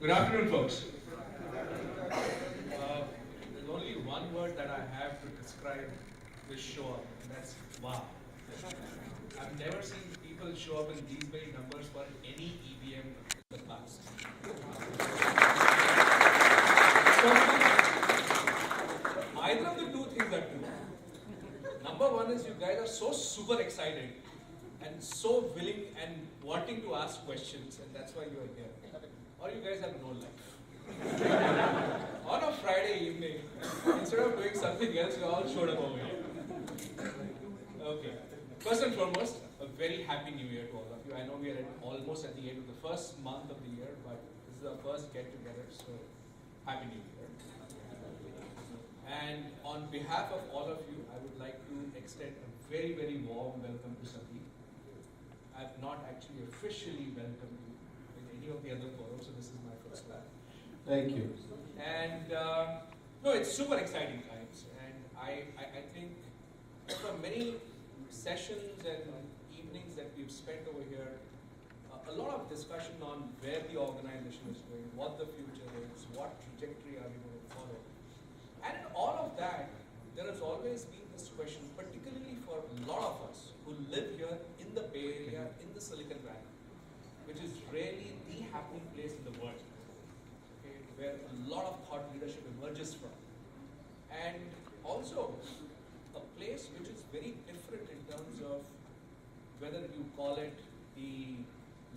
Good afternoon, folks. There's only one word that I have to describe this show up, and that's wow. I've never seen people show up in these many numbers for any EVM in the past. So, either of the two things are true. Number one is you guys are so super excited and so willing and wanting to ask questions, and that's why you are here. Or you guys have no life. On a Friday evening, instead of doing something else, you all showed up over here. Okay. First and foremost, a very happy new year to all of you. I know we are almost at the end of the first month of the year, but this is our first get together, so happy new year. And on behalf of all of you, I would like to extend a very, very warm welcome to Sandeep. I've not actually officially welcomed you in any of the other forums, so this is my first time. Thank you. And no, it's super exciting times, and I think for many sessions and evenings that we've spent over here, a lot of discussion on where the organization is going, what the future is, what trajectory are we going to follow. And in all of that, there has always been this question, particularly for a lot of us who live here in the Bay Area, in the Silicon Valley, which is really the happening place in the world, okay, where a lot of thought leadership emerges from. And also a place which is very different in terms of whether you call it the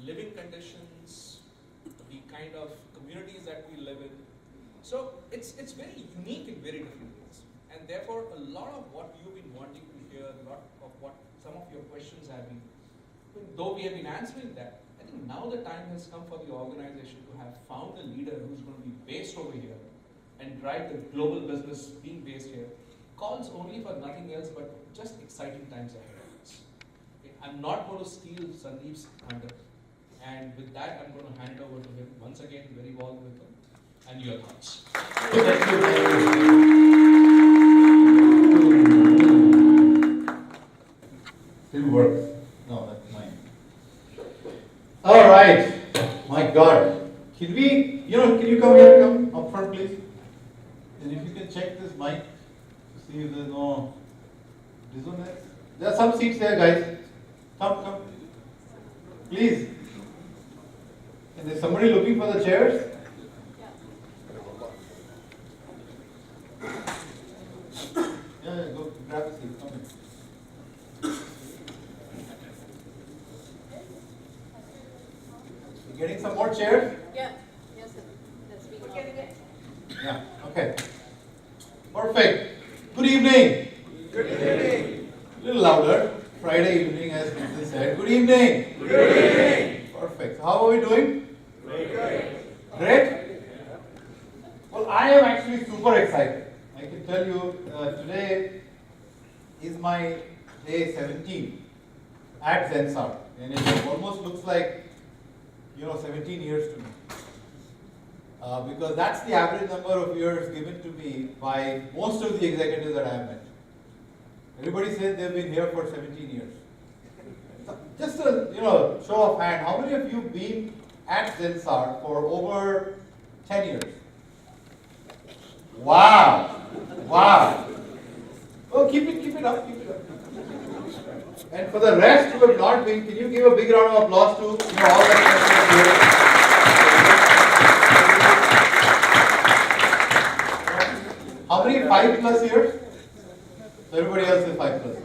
living conditions, the kind of communities that we live in. So it's very unique in very different ways. And therefore, a lot of what you've been wanting to hear, a lot of what some of your questions have been, though we have been answering that, I think now the time has come for the organization to have found a leader who's going to be based over here and drive the global business being based here. Calls only for nothing else but just exciting times ahead of us. Okay, I'm not going to steal Sandeep's thunder. And with that, I'm going to hand it over to him. Once again, very warm welcome. And your thoughts. Thank you. Still works. No, that's mine. All right. My God. Can we, can you come up front, please? And if you can check this mic to see if there's no dissonance. There are some seats there, guys. Come. Please. And there's somebody looking for the chairs? Yeah, go grab a seat. Come in. You getting some more chairs? Yeah. Yes, sir. We're getting it. Yeah. Okay. Perfect. Good evening. Good evening. A little louder. Friday evening, as Mr. said. Good evening. Good evening. Perfect. So how are we doing? Great. Great? Well, I am actually super excited. I can tell you today is my day 17 at Zensar. And it almost looks like, 17 years to me. Because that's the average number of years given to me by most of the executives that I have met. Everybody says they've been here for 17 years. Just a show of hand, how many of you been at Zensar for over 10 years? Wow! Oh, keep it up. And for the rest who have not been, can you give a big round of applause to all that How many 5+ years? So everybody else is 5+ years.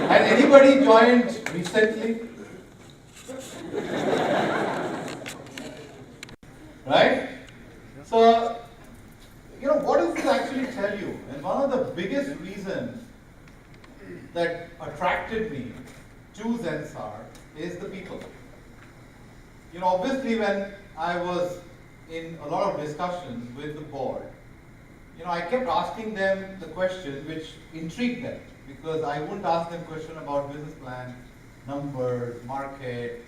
Has anybody joined recently? Right? So, what does this actually tell you? And one of the biggest reasons that attracted me to Zensar is the people. Obviously when I was in a lot of discussions with the board, I kept asking them the question which intrigued them, because I wouldn't ask them question about business plan, numbers, market,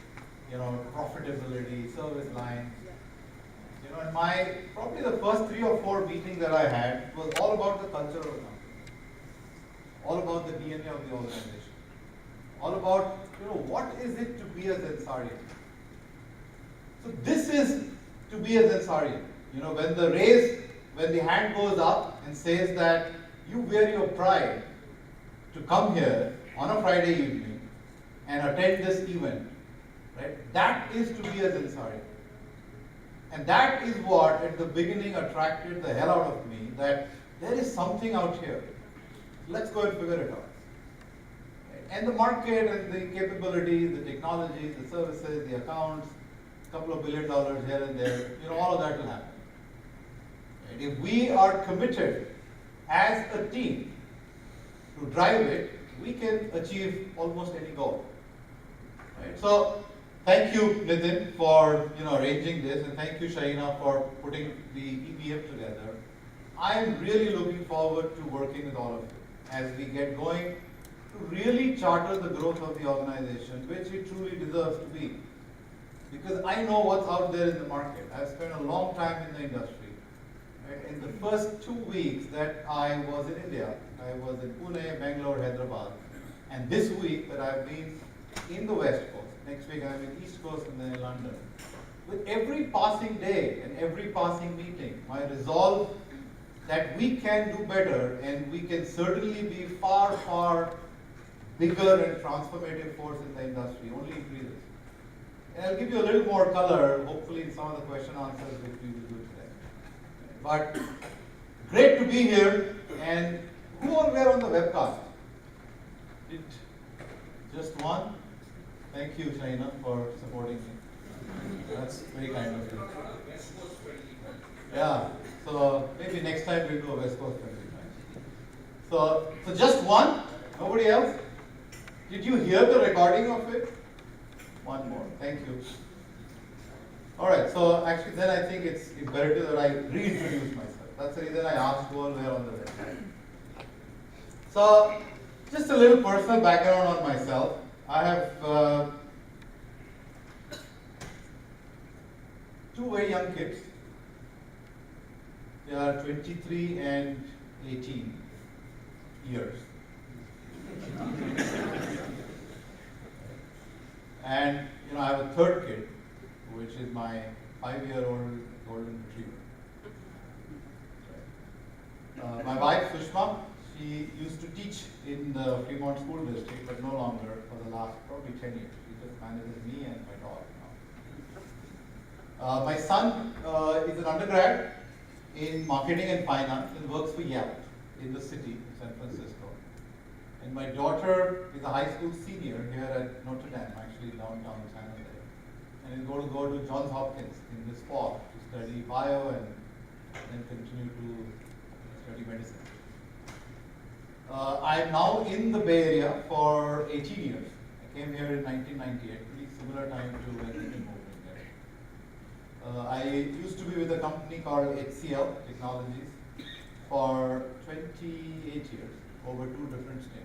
profitability, service lines. And probably the first 3 or 4 meetings that I had was all about the culture of the company, all about the DNA of the organization, all about what is it to be a Zensarian. So this is to be a Zensarian. You know, when the hand goes up and says that you wear your pride to come here on a Friday evening and attend this event, right? That is to be a Zensarian. And that is what at the beginning attracted the hell out of me, that there is something out here. Let's go and figure it out. And the market and the capabilities, the technologies, the services, the accounts, a couple of $1 billion here and there, you know, all of that will happen. And if we are committed as a team to drive it, we can achieve almost any goal. Right? So, thank you, Nitin, for arranging this, and thank you, Shaina, for putting the EPF together. I am really looking forward to working with all of you as we get going to really charter the growth of the organization, which it truly deserves to be. Because I know what's out there in the market. I've spent a long time in the industry. Right? In the first 2 weeks that I was in India, I was in Pune, Bangalore, Hyderabad, and this week that I've been in the West Coast. Next week I'm in East Coast and then in London. With every passing day and every passing meeting, my resolve that we can do better and we can certainly be far, far bigger and transformative force in the industry only increases. And I'll give you a little more color, hopefully in some of the question answers which we will do today. But great to be here, and who all were on the webcast? Did just one? Thank you, Shaina, for supporting me. That's very kind of you. Yeah, so maybe next time we'll do a West Coast presentation. So just one? Nobody else? Did you hear the recording of it? One more. Thank you. All right. So actually, then I think it's imperative that I reintroduce myself. That's the reason I asked who all were on the website. So just a little personal background on myself. I have two very young kids. They are 23 and 18 years. And I have a third kid, which is my 5-year-old golden retriever. My wife Sushma, she used to teach in the Fremont School District, but no longer for the last probably 10 years. She just manages me and my dog now. My son is an undergrad in marketing and finance and works for Yelp in the city, San Francisco. And my daughter is a high school senior here at Notre Dame, actually downtown San Jose, and is going to go to Johns Hopkins in this fall to study bio and then continue to study medicine. I'm now in the Bay Area for 18 years. I came here in 1998, pretty similar time to when we moved in there. I used to be with a company called HCL Technologies for 28 years, over 2 different stints.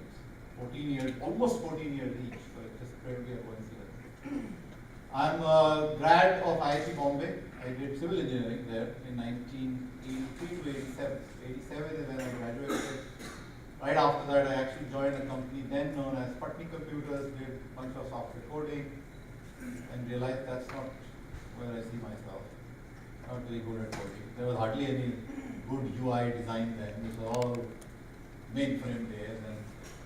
14 years, almost 14 years each, so it's just purely a coincidence. I'm a grad of IIT Bombay. I did civil engineering there in 1983 to 87. 87 is when I graduated. Right after that, I actually joined a company then known as Putney Computers, did a bunch of software coding, and realized that's not where I see myself. Not very good at coding. There was hardly any good UI design then. It was all mainframe days, and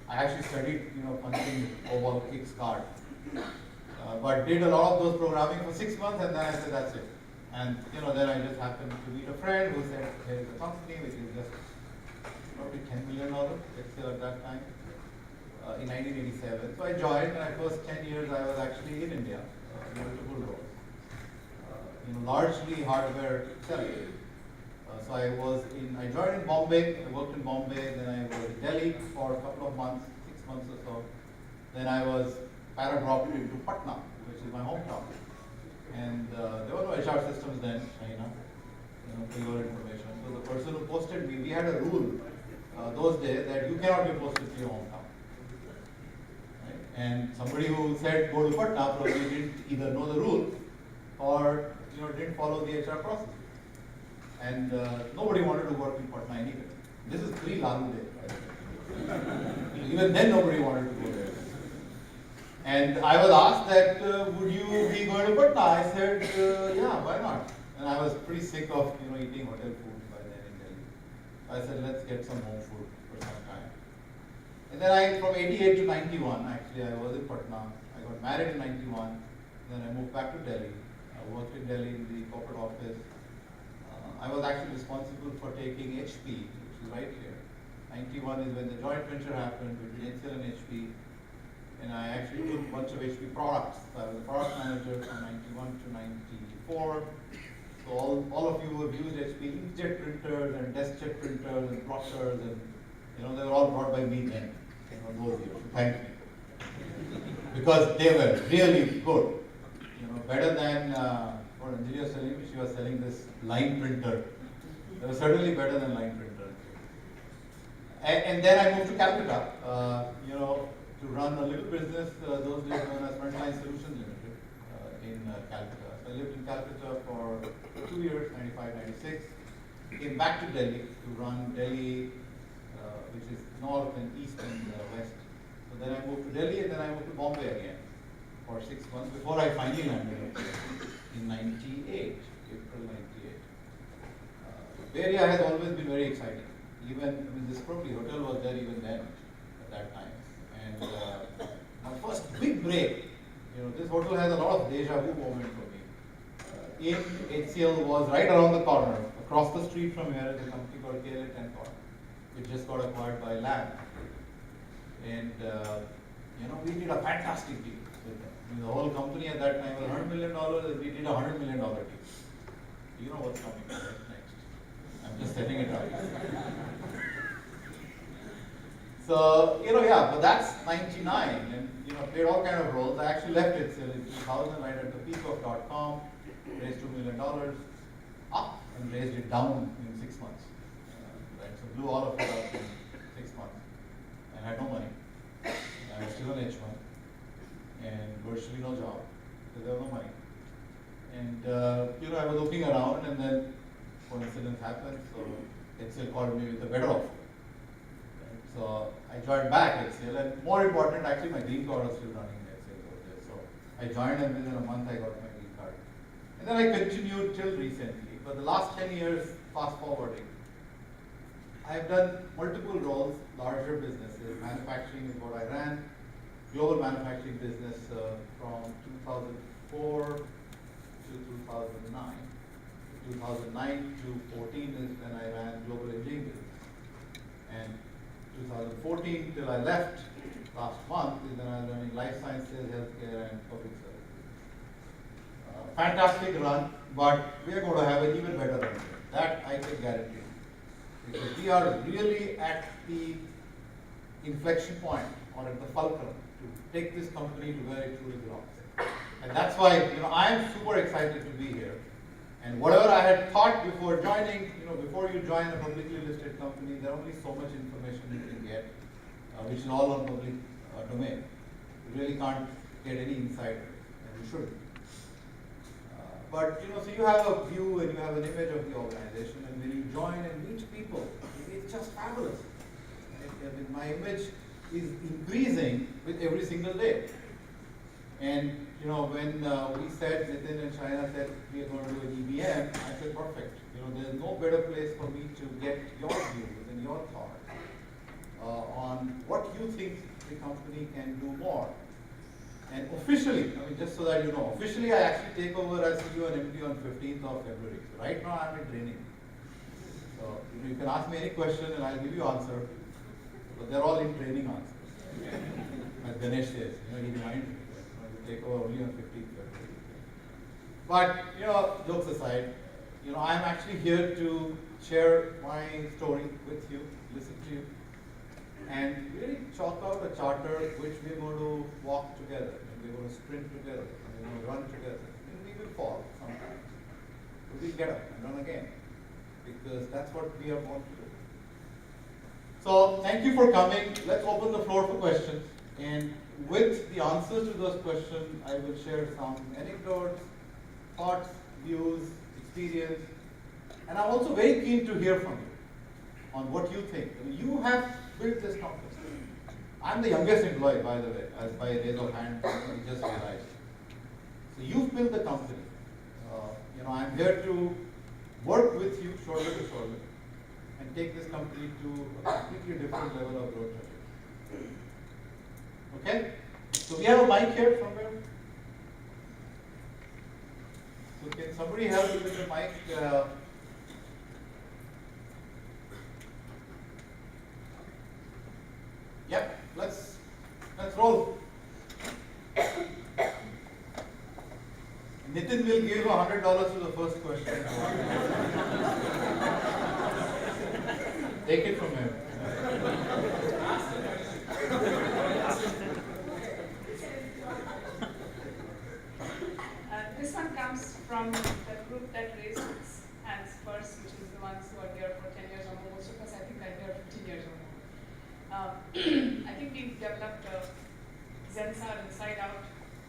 I actually studied, punching COBOL Kicks card. But did a lot of those programming for 6 months, and then I said that's it. And then I just happened to meet a friend who said there is a company which is just probably $10 million, still at that time, in 1987. So I joined, and my first 10 years I was actually in India, multiple roles. Largely hardware selling. So I joined in Bombay, I worked in Bombay, then I was in Delhi for a couple of months, 6 months or so. Then I was para-dropped into Patna, which is my hometown. And there were no HR systems then, China, for your information. So the person who posted me, we had a rule those days that you cannot be posted to your hometown. Right? And somebody who said go to Patna probably didn't either know the rule or didn't follow the HR process. And nobody wanted to work in Patna anyway. This is pre-Lalu Day. Right? Even then nobody wanted to go there. And I was asked that, would you be going to Patna? I said, yeah, why not? And I was pretty sick of eating hotel food by then in Delhi. I said, let's get some home food for some time. And then from 88 to 91, actually, I was in Patna. I got married in 91. Then I moved back to Delhi. I worked in Delhi in the corporate office. I was actually responsible for taking HP, which is right here. 91 is when the joint venture happened between HCL and HP. And I actually took a bunch of HP products. So I was a product manager from 91 to 94. So all of you who have used HP inkjet printers and deskjet printers and plotters, and they were all brought by me then, those years. Thank me. Because they were really good. Better than what Anjali was telling me, she was selling this line printer. They were certainly better than line printer. And then I moved to Calcutta, to run a little business, those days known as Frontline Solutions Limited in Calcutta. So I lived in Calcutta for 2 years, 95, 96. Came back to Delhi to run Delhi, which is north and east and west. So then I moved to Delhi and then I moved to Bombay again for 6 months before I finally landed in 98, April 98. Bay Area has always been very exciting. This probably hotel was there even then at that time. And my first big break, this hotel has a lot of deja vu moment for me. HCL was right around the corner, across the street from here is a company called KLA Tencor, which just got acquired by Lam. And we did a fantastic deal with them. The whole company at that time was $100 million, and we did a $100 million deal. You know what's coming next. I'm just setting it up. So, but that's 99, and played all kind of roles. I actually left it in 2000, right at the peak of .com, raised $2 million, up and raised it down in 6 months. Right, so blew all of it up in 6 months, and had no money. I was still on H1, and virtually no job, because there was no money. And I was looking around, and then coincidence happened, so HCL called me with a better offer. So I joined back HCL, and more important, actually my green card was still running HCL over there. So I joined, and within a month I got my green card. And then I continued till recently. For the last 10 years, fast forwarding, I have done multiple roles, larger businesses. Manufacturing is what I ran, global manufacturing business from 2004 to 2009. 2009 to 14 is when I ran global engineering business. And 2014 till I left last month is when I was running life sciences, healthcare, and public services. Fantastic run, but we are going to have an even better run. That I can guarantee. Because we are really at the inflection point or at the fulcrum to take this company to where it truly belongs. And that's why I am super excited to be here. And whatever I had thought before joining, before you join a publicly listed company, there are only so much information you can get, which is all on public domain. You really can't get any insider, and you shouldn't. But so you have a view and you have an image of the organization, and when you join and meet people, it's just fabulous. My image is increasing with every single day. And when we said, Nitin and China said we are going to do an EBM, I said perfect. There's no better place for me to get your views and your thoughts on what you think the company can do more. And officially, just so that you know, officially I actually take over as CEO and MD on 15th of February. So right now I'm in training. So you can ask me any question and I'll give you answer. But they're all in training answers. As Ganesh says, he reminds me. Take over only on 15th February. But jokes aside, I'm actually here to share my story with you, listen to you, and really chalk out a charter which we're going to walk together, and we're going to sprint together, and we're going to run together. And we will fall sometimes, but we'll get up and run again, because that's what we are born to do. So thank you for coming. Let's open the floor for questions. And with the answers to those questions, I will share some anecdotes, thoughts, views, experience. And I'm also very keen to hear from you on what you think. You have built this company. I'm the youngest employee, by the way, as by a raise of hand, we just realized. So you've built the company. I'm here to work with you shoulder to shoulder and take this company to a completely different level of growth trajectory. Okay? So we have a mic here somewhere. So can somebody help me with the mic? Yep, let's roll. Nitin will give $100 to the first question. Take it from him. This one comes from the group that raised its hands first, which is the ones who are here for 10 years or more. Most of us, I think, are here 15 years or more. I think we've developed a Zensar inside out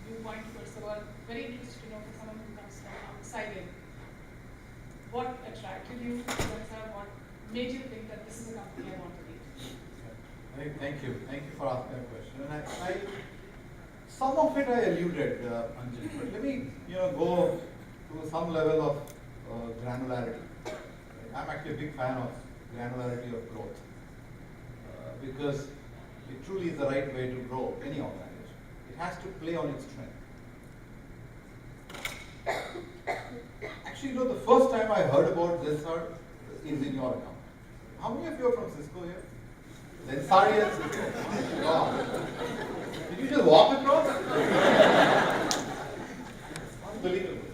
viewpoint, first of all. Very interested to know for someone who comes from outside in. What attracted you to Zensar? What made you think that this is a company I want to lead? Thank you. Thank you for asking that question. And some of it I alluded, Anjali, but let me go to some level of granularity. I'm actually a big fan of granularity of growth because it truly is the right way to grow any organization. It has to play on its strength. Actually, the first time I heard about Zensar is in your account. How many of you are from Cisco here? Zensarians? Wow. Did you just walk across? Unbelievable.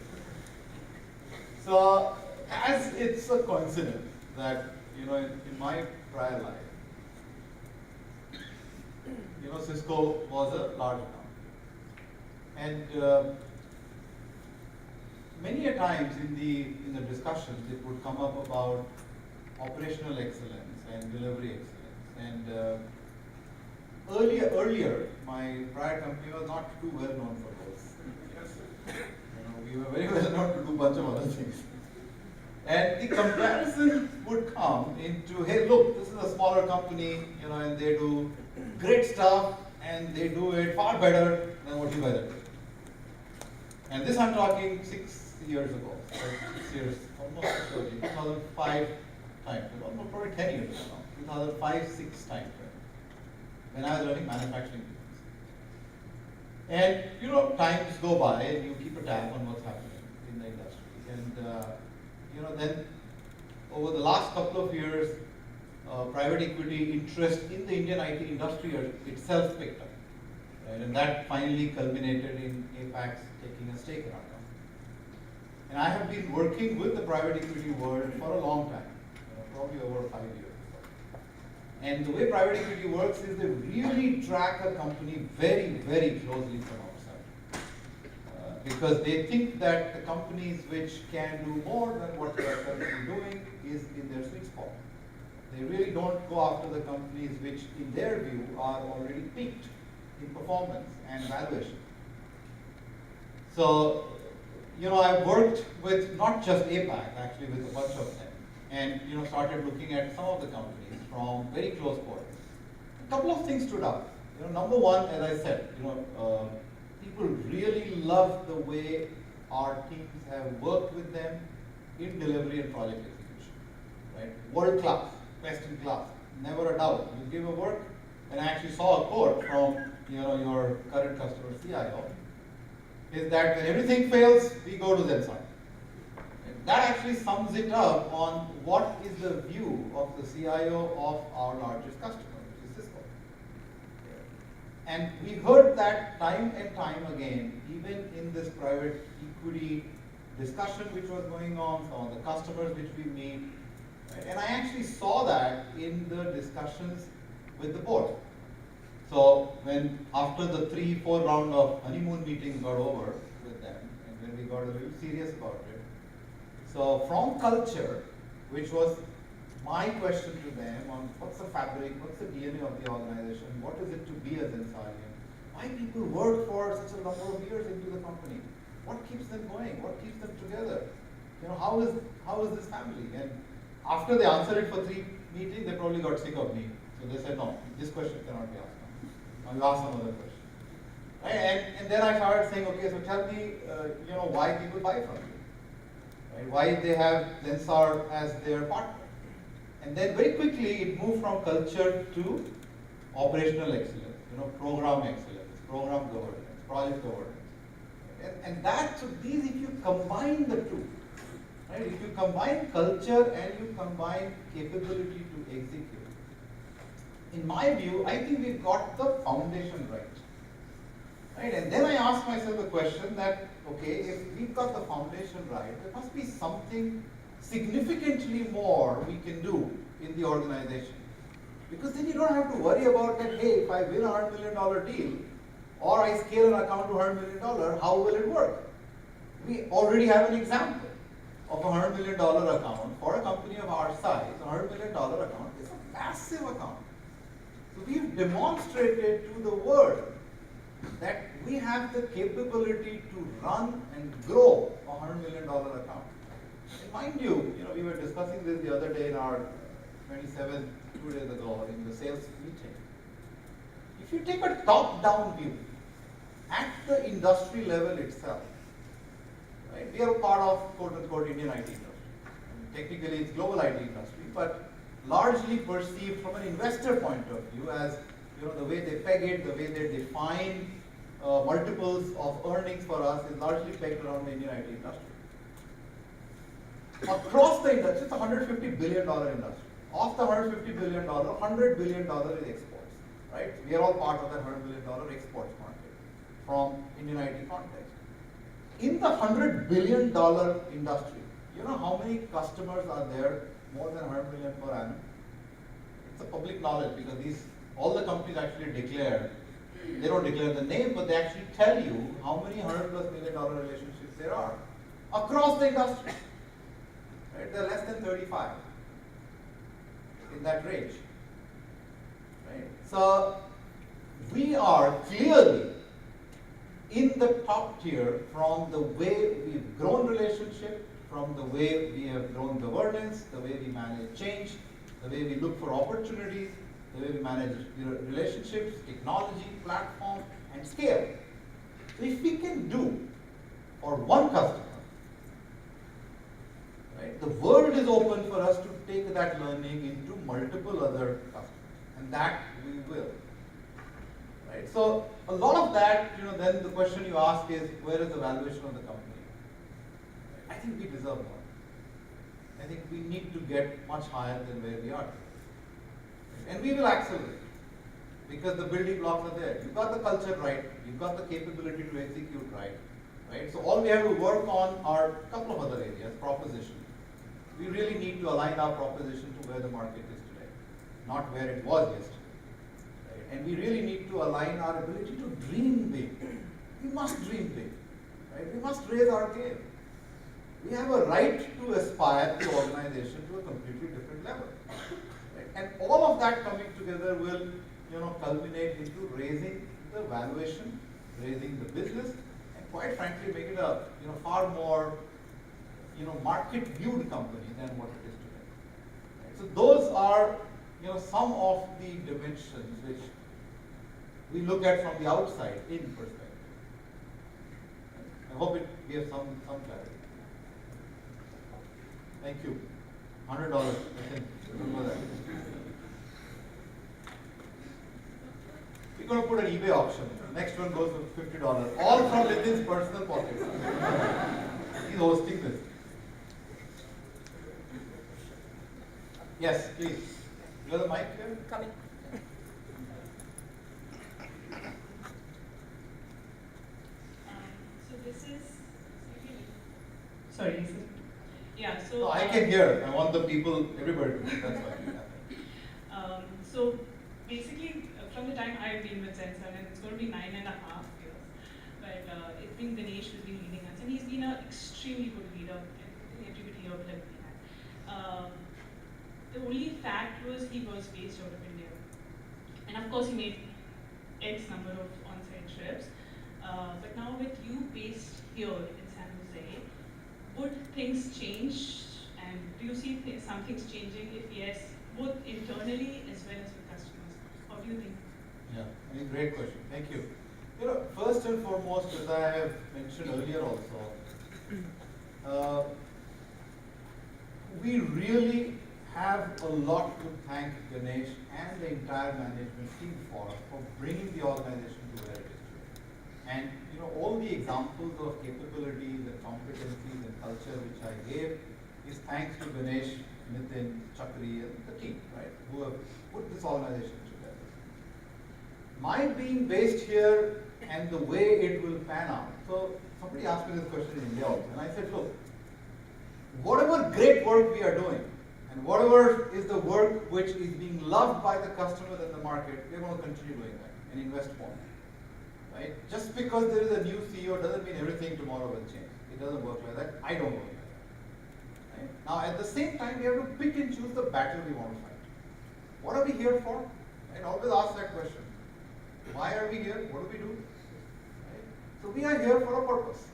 So, as it's a coincidence that, in my prior life, Cisco was a large account. And many a times in the discussions, it would come up about operational excellence and delivery excellence. And earlier, my prior company was not too well known for those. We were very well known to do a bunch of other things. And the comparison would come into, hey, look, this is a smaller company, and they do great stuff, and they do it far better than what you guys are doing. And this I'm talking 6 years ago, 6 years, almost 2005 time, almost probably 10 years ago now, 2005-06 time frame, when I was running manufacturing business. And times go by, and you keep a tab on what's happening in the industry. And then over the last couple of years, private equity interest in the Indian IT industry itself picked up, right? And that finally culminated in Apex taking a stake in our company. And I have been working with the private equity world for a long time, probably over 5 years. And the way private equity works is they really track a company very, very closely from outside. Because they think that the companies which can do more than what they are currently doing is in their sweet spot. They really don't go after the companies which, in their view, are already peaked in performance and valuation. So, I've worked with not just APAC, actually with a bunch of them, and started looking at some of the companies from very close quarters. A couple of things stood out. Number one, as I said, people really love the way our teams have worked with them in delivery and project execution. Right? World class, best in class, never a doubt. You give a work, and I actually saw a quote from your current customer CIO, is that when everything fails, we go to Zensar. That actually sums it up on what is the view of the CIO of our largest customer, which is Cisco. And we heard that time and time again, even in this private equity discussion which was going on, some of the customers which we meet. Right? And I actually saw that in the discussions with the board. So when after the 3-4 round of honeymoon meetings got over with them, and when we got a little serious about it, so from culture, which was my question to them on what's the fabric, what's the DNA of the organization, what is it to be a Zensarian, why people work for such a number of years into the company, what keeps them going, what keeps them together, how is this family? And after they answered it for 3 meetings, they probably got sick of me. So they said, no, this question cannot be asked now. I'll ask some other question. Right? And then I started saying, okay, so tell me, why people buy from you. right? Why they have Zensar as their partner. And then very quickly it moved from culture to operational excellence, program excellence, program governance, project governance. And that, so these, if you combine the two, right? If you combine culture and you combine capability to execute, in my view, I think we've got the foundation right. Right? And then I ask myself the question that, okay, if we've got the foundation right, there must be something significantly more we can do in the organization. Because then you don't have to worry about that, hey, if I win a $100 million deal, or I scale an account to $100 million, how will it work? We already have an example of a $100 million account for a company of our size. A $100 million account is a massive account. So we've demonstrated to the world that we have the capability to run and grow a $100 million account. And mind you, we were discussing this the other day in our 27th, 2 days ago, in the sales meeting. If you take a top-down view at the industry level itself, right? We are a part of quote-unquote Indian IT industry. Technically, it's global IT industry, but largely perceived from an investor point of view as the way they peg it, the way they define multiples of earnings for us is largely pegged around the Indian IT industry. Across the industry, it's a $150 billion industry. Of the $150 billion, $100 billion is exports, right? We are all part of that $100 billion exports market from Indian IT context. In the $100 billion industry, you know how many customers are there more than 100 million per annum? It's a public knowledge because all the companies actually declare, they don't declare the name, but they actually tell you how many $100+ million relationships there are across the industry. Right? They're less than 35 in that range. Right? So we are clearly in the top tier from the way we've grown relationship, from the way we have grown governance, the way we manage change, the way we look for opportunities, the way we manage relationships, technology, platform, and scale. So if we can do for one customer, right, the world is open for us to take that learning into multiple other customers, and that we will. Right? So a lot of that, then the question you ask is, where is the valuation of the company? I think we deserve more. I think we need to get much higher than where we are. And we will accelerate because the building blocks are there. You've got the culture right, you've got the capability to execute right? So all we have to work on are a couple of other areas. Proposition. We really need to align our proposition to where the market is today, not where it was yesterday. Right? And we really need to align our ability to dream big. We must dream big. Right? We must raise our game. We have a right to aspire the organization to a completely different level. Right? And all of that coming together will, culminate into raising the valuation, raising the business, and quite frankly, make it a, far more, market viewed company than what it is today. Right? So those are, some of the dimensions which we look at from the outside in perspective. I hope it gives some clarity. Thank you. $100. Remember that. We're going to put an eBay auction. Next one goes for $50. All from Nitin's personal pocket. He's hosting this. Yes, please. You have the mic here? Coming. So this is. Sorry, is it? Yeah, so. No, I can hear. I want the people, everybody to hear. That's why. So basically, from the time I've been with Zensar, and it's going to be 9.5 years, but it's been Dinesh who's been leading us, and he's been an extremely good leader, and everybody here will agree that. The only fact was he was based out of India, and of course he made X number of on-site trips. But now with you based here in San Jose, would things change? And do you see some things changing? If yes, both internally as well as with customers? How do you think? Yeah, I mean, great question. Thank you. First and foremost, as I have mentioned earlier also, we really have a lot to thank Ganesh and the entire management team for bringing the organization to where it is today. And all the examples of capabilities and competencies and culture which I gave is thanks to Ganesh, Nitin, Chakri, and the team, right, who have put this organization together. My being based here and the way it will pan out. So somebody asked me this question in India also, and I said, look, whatever great work we are doing, and whatever is the work which is being loved by the customers and the market, we're going to continue doing that and invest more. Right? Just because there is a new CEO doesn't mean everything tomorrow will change. It doesn't work like that. I don't work like that. Right? Now, at the same time, we have to pick and choose the battle we want to fight. What are we here for? I always ask that question. Why are we here? What do we do? Right? So we are here for a purpose.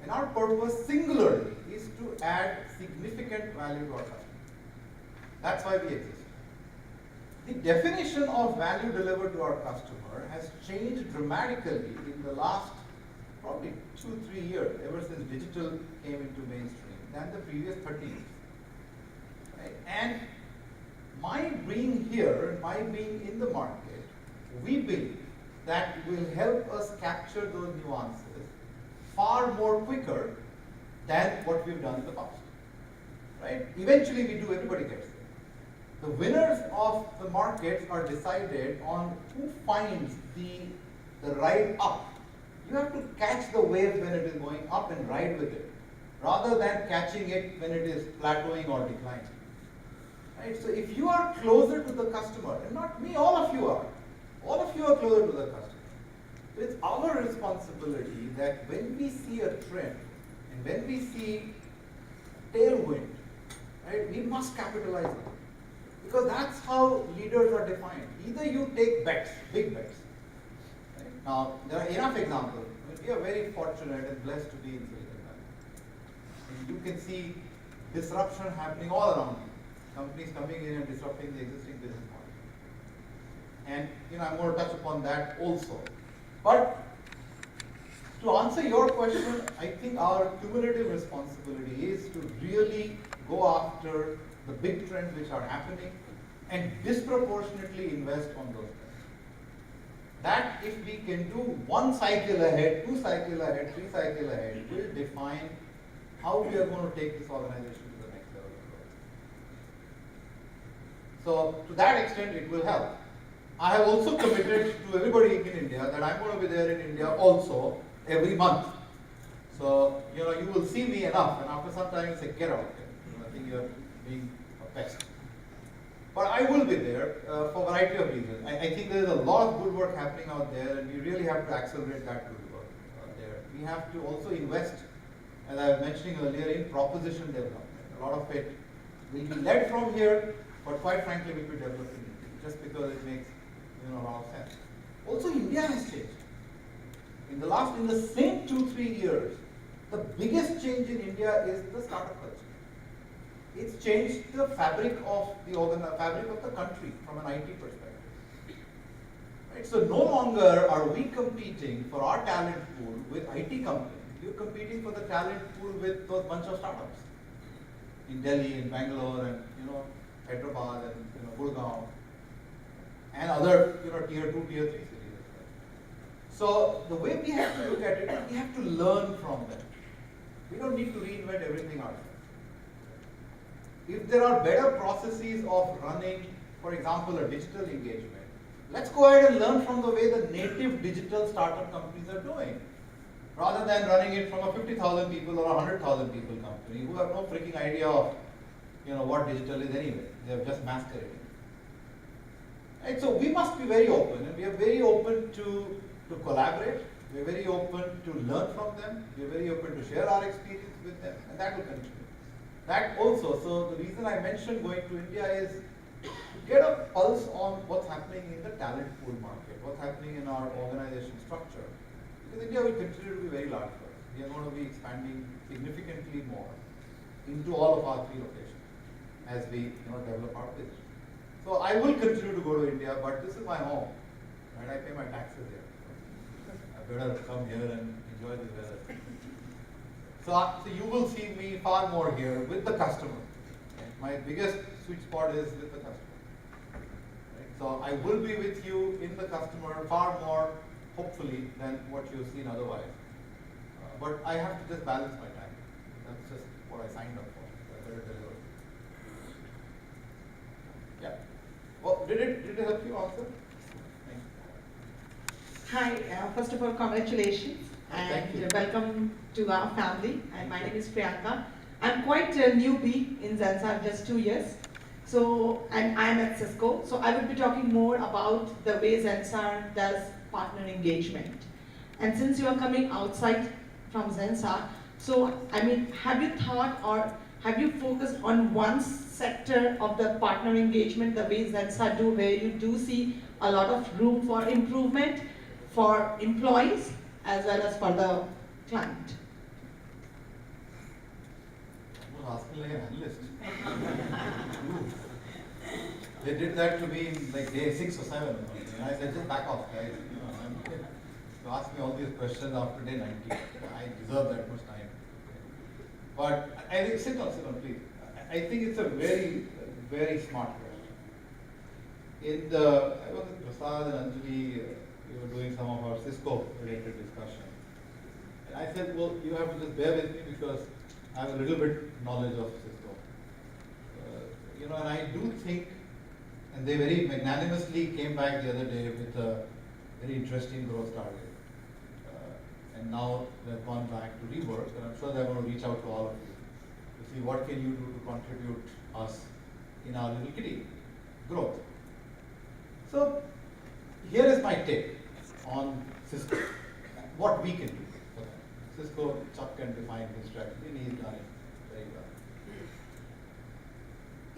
And our purpose singularly is to add significant value to our customers. That's why we exist. The definition of value delivered to our customer has changed dramatically in the last probably 2-3 years, ever since digital came into mainstream, than the previous 30 years. Right? And my being here, my being in the market, we believe that will help us capture those nuances far more quicker than what we've done in the past. Right? Eventually we do, everybody gets there. The winners of the markets are decided on who finds the ride up. You have to catch the wave when it is going up and ride with it, rather than catching it when it is plateauing or declining. Right? So if you are closer to the customer, and not me, all of you are closer to the customer. So it's our responsibility that when we see a trend and when we see tailwind, right, we must capitalize on it. Because that's how leaders are defined. Either you take bets, big bets. Right? Now, there are enough examples. We are very fortunate and blessed to be in Silicon Valley. And you can see disruption happening all around you. Companies coming in and disrupting the existing business model. And I'm going to touch upon that also. But to answer your question, I think our cumulative responsibility is to really go after the big trends which are happening and disproportionately invest on those trends. That if we can do 1 cycle ahead, 2 cycle ahead, 3 cycle ahead, will define how we are going to take this organization to the next level of growth. So to that extent, it will help. I have also committed to everybody in India that I'm going to be there in India also every month. So, you will see me enough, and after some time you say, get out. I think you're being a pest. But I will be there for a variety of reasons. I think there's a lot of good work happening out there, and we really have to accelerate that good work there. We have to also invest, as I was mentioning earlier, in proposition development. A lot of it will be led from here, but quite frankly will be developed in India, just because it makes a lot of sense. Also, India has changed. In the same 2-3 years, the biggest change in India is the startup culture. It's changed the fabric of the country from an IT perspective. Right? So no longer are we competing for our talent pool with IT companies. We're competing for the talent pool with those bunch of startups in Delhi, in Bangalore, and Hyderabad, and Gurgaon, and other tier 2, tier 3 cities. So the way we have to look at it, we have to learn from them. We don't need to reinvent everything ourselves. If there are better processes of running, for example, a digital engagement, let's go ahead and learn from the way the native digital startup companies are doing, rather than running it from a 50,000 people or a 100,000 people company who have no freaking idea of what digital is anyway. They have just masqueraded. Right? So we must be very open, and we are very open to collaborate. We are very open to learn from them. We are very open to share our experience with them, and that will continue. That also, so the reason I mentioned going to India is to get a pulse on what's happening in the talent pool market, what's happening in our organization structure. Because India will continue to be very large for us. We are going to be expanding significantly more into all of our 3 locations as we develop our business. So I will continue to go to India, but this is my home. Right? I pay my taxes here. I better come here and enjoy the weather. So you will see me far more here with the customer. Okay? my biggest sweet spot is with the customer. Right? So I will be with you in the customer far more, hopefully, than what you've seen otherwise. But I have to just balance my time. That's just what I signed up for. I better deliver. Yeah. Well, did it help you also? Hi, first of all, congratulations Thank you. and welcome to our family. And my name is Priyanka. I'm quite a newbie in Zensar, just 2 years. So, and I'm at Cisco. So I will be talking more about the way Zensar does partner engagement. And since you are coming outside from Zensar, so I mean, have you thought or have you focused on one sector of the partner engagement, the way Zensar do, where you do see a lot of room for improvement for employees as well as for the client? I was asking like an analyst. They did that to me in like day 6 or 7 or something. And I said, just back off, guys. You know, you ask me all these questions after day 90. I deserve that much time. But I think, sit down, please. I think it's a very, very smart question. I was with Prasad and Anjali, we were doing some of our Cisco related discussion. And I said, well, you have to just bear with me because I have a little bit knowledge of Cisco. You know, and I do think, and they very magnanimously came back the other day with a very interesting growth target. And now they've gone back to rework, and I'm sure they're going to reach out to all of you to see what can you do to contribute us in our little kitty growth. So here is my take on Cisco, what we can do for them. Cisco, Chuck can define his strategy, and he's done it very well.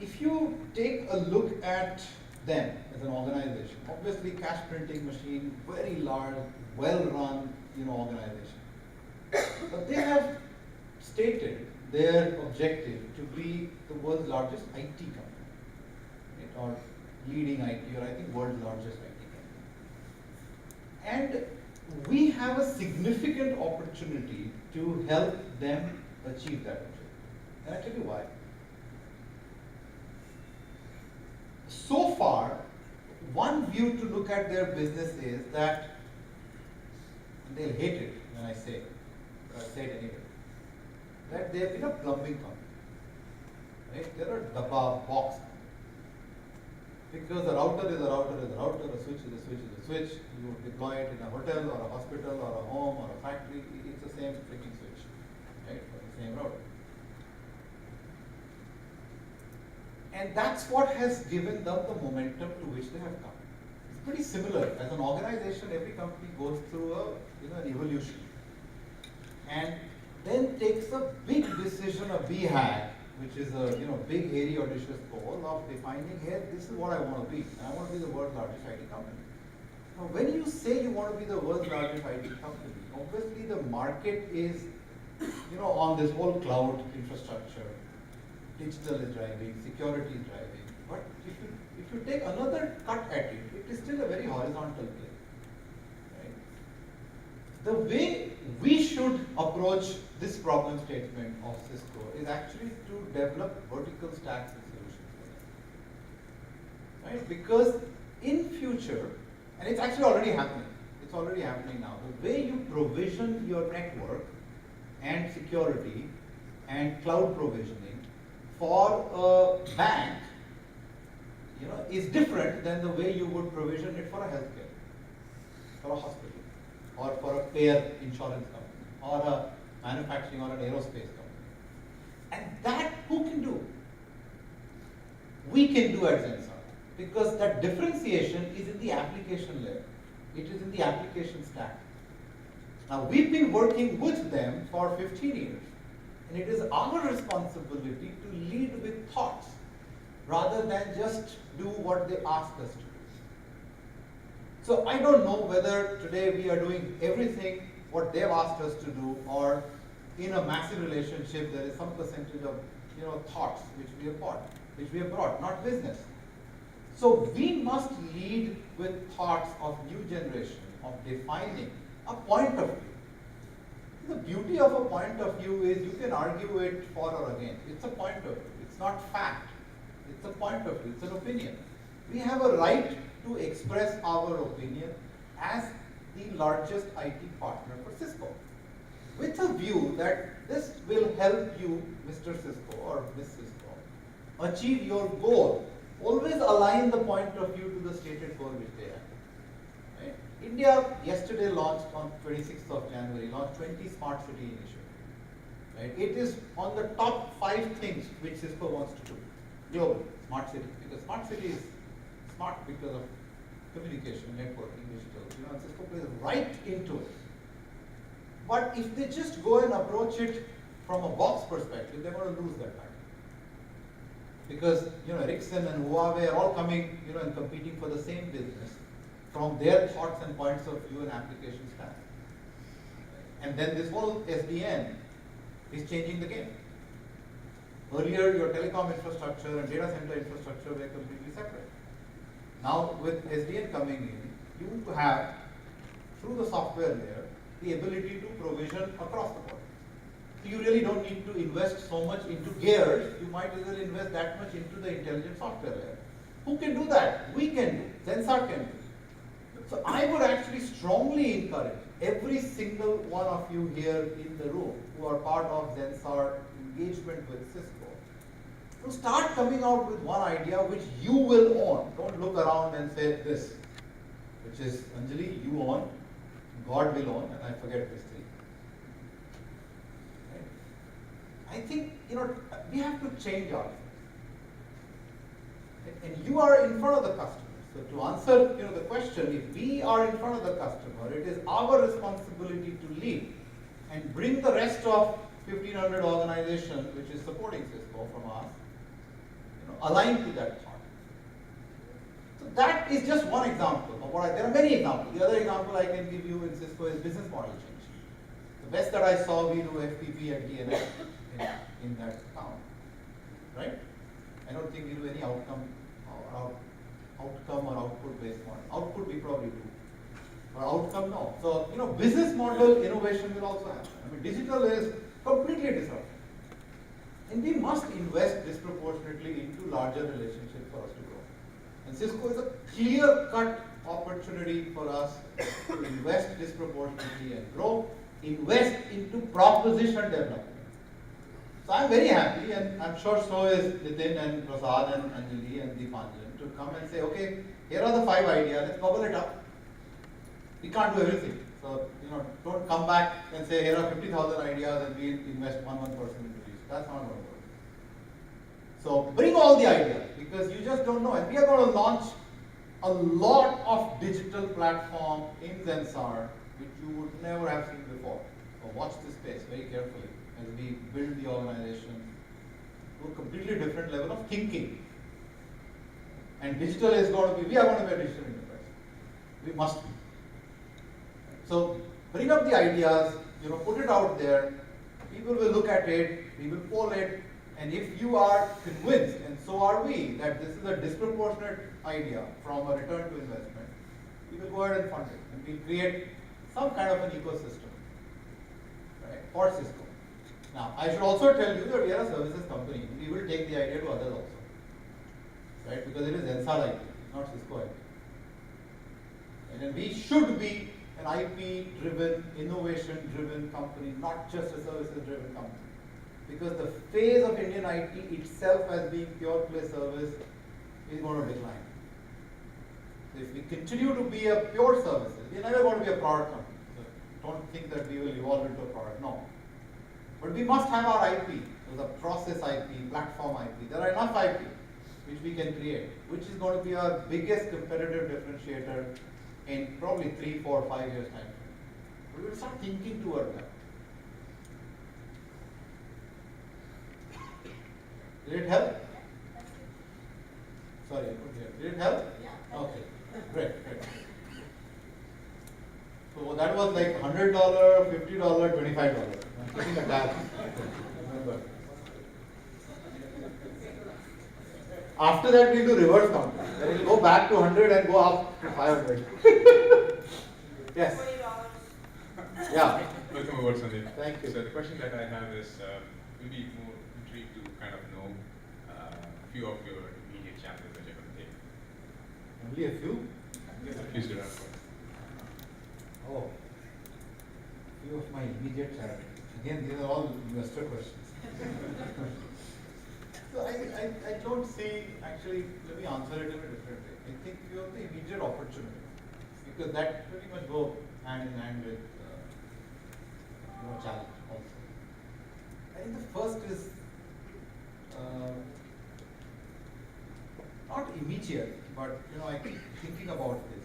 If you take a look at them as an organization, obviously cash printing machine, very large, well-run, organization. But they have stated their objective to be the world's largest IT company, right? Or leading IT, or I think world's largest IT company. And we have a significant opportunity to help them achieve that objective. And I'll tell you why. So far, one view to look at their business is that, and they'll hate it when I say it, but I'll say it anyway, that they've been a plumbing company. Right? They're a dabba box company. Because a router is a router is a router, a switch is a switch is a switch. You deploy it in a hotel or a hospital or a home or a factory, it's the same freaking switch, right? Or the same router. And that's what has given them the momentum to which they have come. It's pretty similar. As an organization, every company goes through an evolution, and then takes a big decision, a BHAG, which is a big, hairy, audacious goal of defining, here, this is what I want to be, and I want to be the world's largest IT company. Now, when you say you want to be the world's largest IT company, obviously the market is, on this whole cloud infrastructure. Digital is driving, security is driving. But if you take another cut at it, it is still a very horizontal play. Right? The way we should approach this problem statement of Cisco is actually to develop vertical stacks and solutions for them. Right? Because in future, and it's actually already happening. It's already happening now. The way you provision your network and security and cloud provisioning for a bank, is different than the way you would provision it for a healthcare, for a hospital, or for a payer insurance company, or a manufacturing or an aerospace company. And that who can do? We can do at Zensar, because that differentiation is in the application layer. It is in the application stack. Now, we've been working with them for 15 years. And it is our responsibility to lead with thoughts rather than just do what they ask us to do. So I don't know whether today we are doing everything what they've asked us to do, or in a massive relationship there is some percentage of thoughts which we have brought, not business. So we must lead with thoughts of new generation, of defining a point of view. The beauty of a point of view is you can argue it for or against. It's a point of view. It's not fact. It's a point of view, it's an opinion. We have a right to express our opinion as the largest IT partner for Cisco, with a view that this will help you, Mr. Cisco or Miss Cisco, achieve your goal. Always align the point of view to the stated goal which they have. Right? India yesterday launched on 26th of January, launched 20 smart city initiatives. Right? It is on the top 5 things which Cisco wants to do. Global, smart city, because smart city is smart because of communication, networking, digital. Cisco plays right into it. But if they just go and approach it from a box perspective, they're going to lose that time. Because Ericsson and Huawei are all coming, and competing for the same business from their thoughts and points of view and application stack. And then this whole SDN is changing the game. Earlier, your telecom infrastructure and data center infrastructure were completely separate. Now, with SDN coming in, you have, through the software layer, the ability to provision across the board. So you really don't need to invest so much into gears. You might as well invest that much into the intelligent software layer. Who can do that? We can do. Zensar can do. So I would actually strongly encourage every single one of you here in the room who are part of Zensar engagement with Cisco to start coming out with one idea which you will own. Don't look around and say this, which is Anjali, you own, God will own, and I forget this three. Right? I think we have to change ourselves. And you are in front of the customer. So to answer the question, if we are in front of the customer, it is our responsibility to lead and bring the rest of 1,500 organizations which is supporting Cisco from us, aligned to that thought. So that is just one example of what there are many examples. The other example I can give you in Cisco is business model change. The best that I saw, we do FPP at DNS in that account, right? I don't think we do any outcome or output based model. Output we probably do, but outcome no. So business model innovation will also happen. I mean, digital is completely disruptive. And we must invest disproportionately into larger relationships for us to grow. And Cisco is a clear-cut opportunity for us to invest disproportionately and grow, invest into proposition development. So I'm very happy, and I'm sure so is Nitin and Prasad and Anjali and Deepanjan, to come and say, okay, here are the 5 ideas, let's bubble it up. We can't do everything. So, don't come back and say, here are 50,000 ideas and we invest 1% into these. That's not going to work. So bring all the ideas, because you just don't know. And we are going to launch a lot of digital platform in Zensar, which you would never have seen before. So watch this space very carefully as we build the organization to a completely different level of thinking. And digital is going to be, we are going to be a digital enterprise. We must be. So bring up the ideas, put it out there. People will look at it, we will poll it, and if you are convinced, and so are we, that this is a disproportionate idea from a return to investment, we will go ahead and fund it, and we'll create some kind of an ecosystem, right, for Cisco. Now, I should also tell you that we are a services company. We will take the idea to others also, right, because it is Zensar IP, not Cisco IP. And then we should be an IP-driven, innovation-driven company, not just a services-driven company. Because the phase of Indian IT itself as being pure play service is going to decline. So if we continue to be a pure services, we're never going to be a product company. So don't think that we will evolve into a product, no. But we must have our IP. There's a process IP, platform IP. There are enough IP which we can create, which is going to be our biggest competitive differentiator in probably 3, 4, 5 years time. We will start thinking toward that. Did it help? Sorry, I couldn't hear. Did it help? Yeah. Okay, great. So that was like $100, $50, $25. I'm taking a tab. Remember. After that, we'll do reverse counting. Then we'll go back to 100 and go up to 500. Yes. Yeah. Welcome aboard, Sandeep. Thank you. So the question that I have is, we'll be more intrigued to kind of know few of your immediate challenges that you're going to take? Only a few? Yes, a few stood out for. Oh, few of my immediate challenges. Again, these are all investor questions. So I don't see, actually, let me answer it in a different way. I think few of the immediate opportunities, because that pretty much go hand in hand with challenge also. I think the first is not immediate, but I keep thinking about this,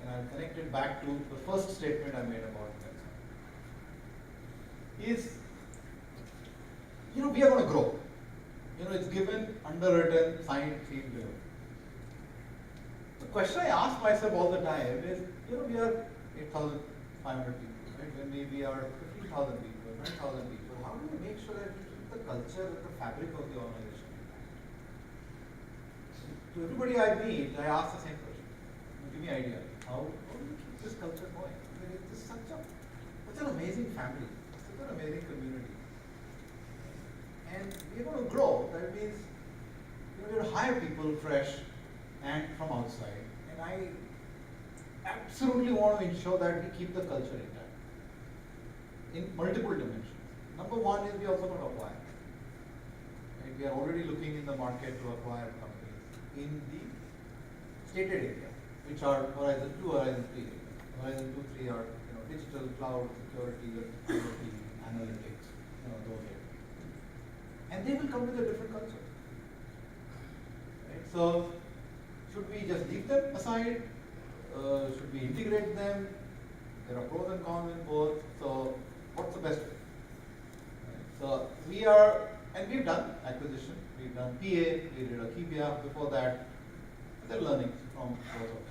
and I'll connect it back to the first statement I made about Zensar. Is we are going to grow. It's given, underwritten, signed, sealed, delivered. The question I ask myself all the time is, we are 8,500 people, right? When we are 15,000 people, 9,000 people, how do we make sure that we keep the culture and the fabric of the organization? To everybody I meet, I ask the same question. Give me an idea. How do we keep this culture going? I mean, it's such an amazing family, such an amazing community. And we're going to grow. That means we're going to hire people fresh and from outside. And I absolutely want to ensure that we keep the culture intact in multiple dimensions. Number one is we also going to acquire. Right? We are already looking in the market to acquire companies in the stated area, which are Horizon 2, Horizon 3 areas. Horizon 2, 3 are digital, cloud, security, IoT, analytics, those areas. And they will come with a different culture. Right? So, should we just leave them aside? Should we integrate them? There are pros and cons in both. So, what's the best way? Right? So, we've done acquisition, we've done PA, we did Akibia before that. There are learnings from both of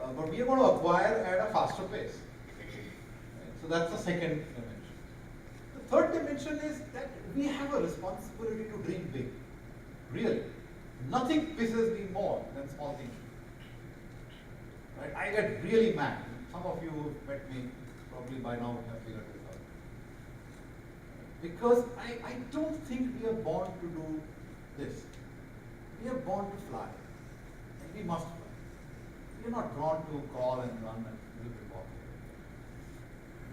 them. But we are going to acquire at a faster pace. Right? So, that's the second dimension. The third dimension is that we have a responsibility to dream big. Really. Nothing pisses me more than small thinking. Right? I get really mad. Some of you who met me probably by now have figured this out. Because I don't think we are born to do this. We are born to fly. And we must fly. We are not born to crawl and run and live and walk.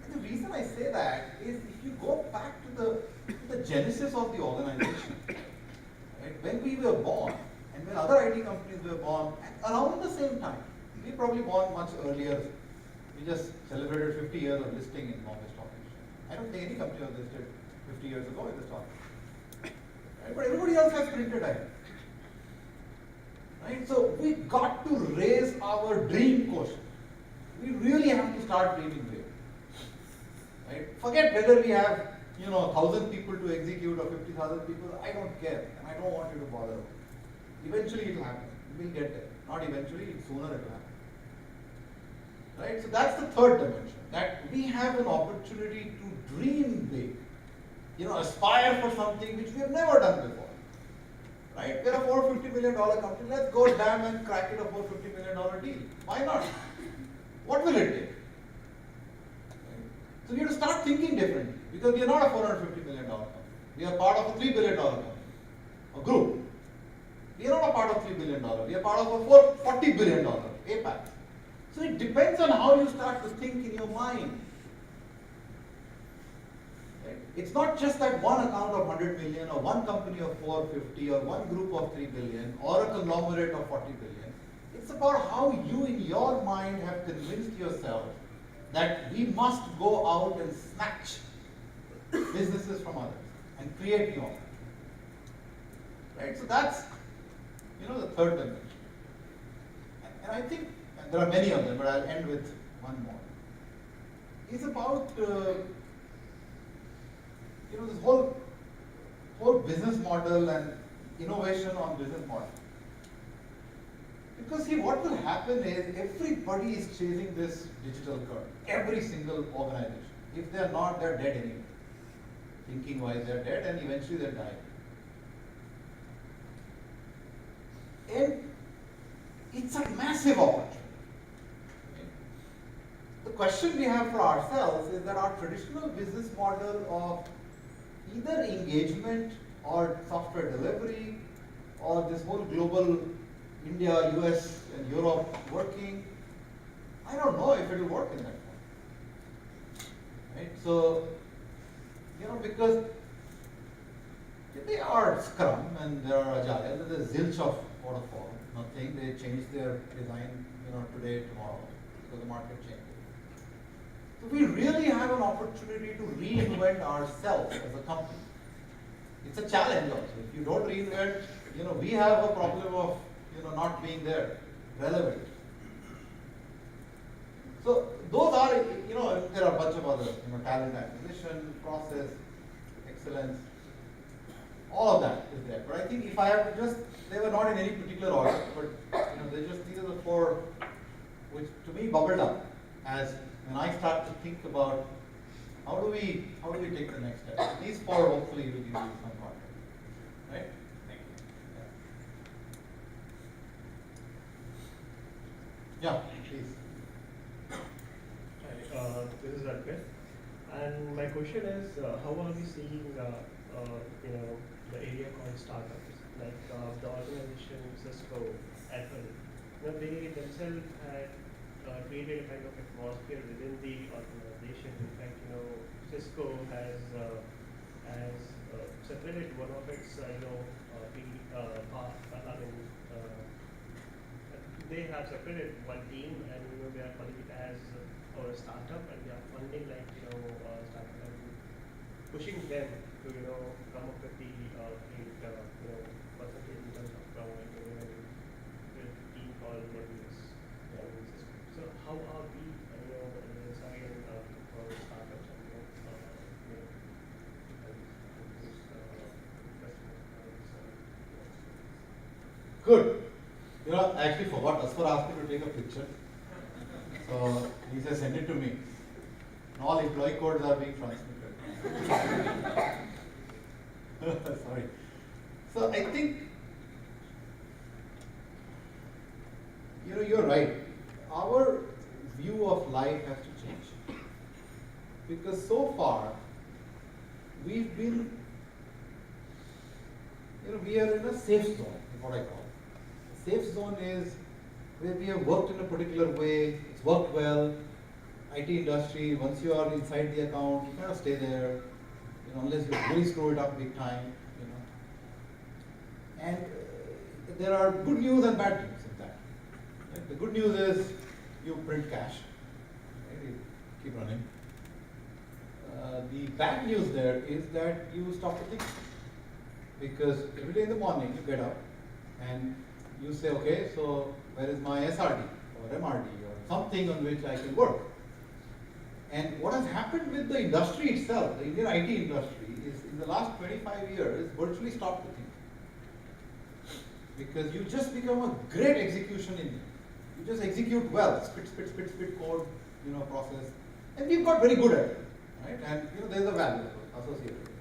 And the reason I say that is if you go back to the genesis of the organization, right? When we were born, and when other IT companies were born, around the same time, we probably born much earlier. We just celebrated 50 years of listing in Bombay Stock Exchange. I don't think any company was listed 50 years ago in the stock exchange. Right? But everybody else has printed ahead. Right? So we got to raise our dream quotient. We really have to start dreaming big. Right? Forget whether we have 1,000 people to execute or 50,000 people. I don't care, and I don't want you to bother. Eventually, it will happen. We will get there. Not eventually, sooner it will happen. Right? So that's the third dimension. That we have an opportunity to dream big. Aspire for something which we have never done before. Right? We're a $450 million company. Let's go damn and crack it a $450 million deal. Why not? What will it take? So we have to start thinking differently, because we are not a $450 million company. We are part of a $3 billion company, a group. We are not a part of $3 billion. We are part of a $40 billion APAC. So it depends on how you start to think in your mind. Right? It's not just that one account of 100 million, or one company of 450, or one group of 3 billion, or a conglomerate of 40 billion. It's about how you in your mind have convinced yourself that we must go out and snatch businesses from others and create new ones. Right? So that's the third dimension. And I think, and there are many of them, but I'll end with one more. It's about this whole business model and innovation on business model. Because see, what will happen is everybody is chasing this digital curve. Every single organization. If they're not, they're dead anyway. Thinking wise, they're dead, and eventually they'll die. And it's a massive opportunity. The question we have for ourselves is that our traditional business model of either engagement or software delivery, or this whole global India, US, and Europe working. I don't know if it will work in that form. Right? So, because they are Scrum and they are Agile, there's a zilch of waterfall, nothing. They change their design, today, tomorrow, because the market changes. So we really have an opportunity to reinvent ourselves as a company. It's a challenge also. If you don't reinvent, we have a problem of, not being there, relevant. So those are, there are a bunch of other, talent acquisition, process, excellence, all of that is there. But I think if I have to they were not in any particular order, but these are the four which to me bubbled up as when I start to think about how do we take the next step. These four hopefully will give you some context, right? Thank you. Yeah, please. Hi, this is Arpit, and my question is, how are we seeing, the area called startups, like the organization Cisco, Apple? They themselves had created a kind of atmosphere within the organization. In fact, Cisco has separated one of its, they have separated one team, and they are calling it as our startup, and they are funding startup and pushing them to come up with the percentage in terms of the team called Nebius. So how are we inside and for startups and Good. I actually forgot. Asfar asked me to take a picture. So he said, send it to me. And all employee codes are being transmitted. Sorry. So I think, you're right. Our view of life has to change. Because so far, we've been, we are in a safe zone, is what I call it. Safe zone is where we have worked in a particular way, it's worked well. IT industry, once you are inside the account, you kind of stay there, unless you really screw it up big time, And there are good news and bad news in that. Right? The good news is you print cash, right? You keep running. The bad news there is that you stop to think. Because every day in the morning you get up and you say, okay, so where is my SRD or MRD or something on which I can work? And what has happened with the industry itself, the Indian IT industry, is in the last 25 years, virtually stopped to think. Because you just become a great execution engine. You just execute well, spit code, process. And we've got very good at it, right? And there's a value associated with it.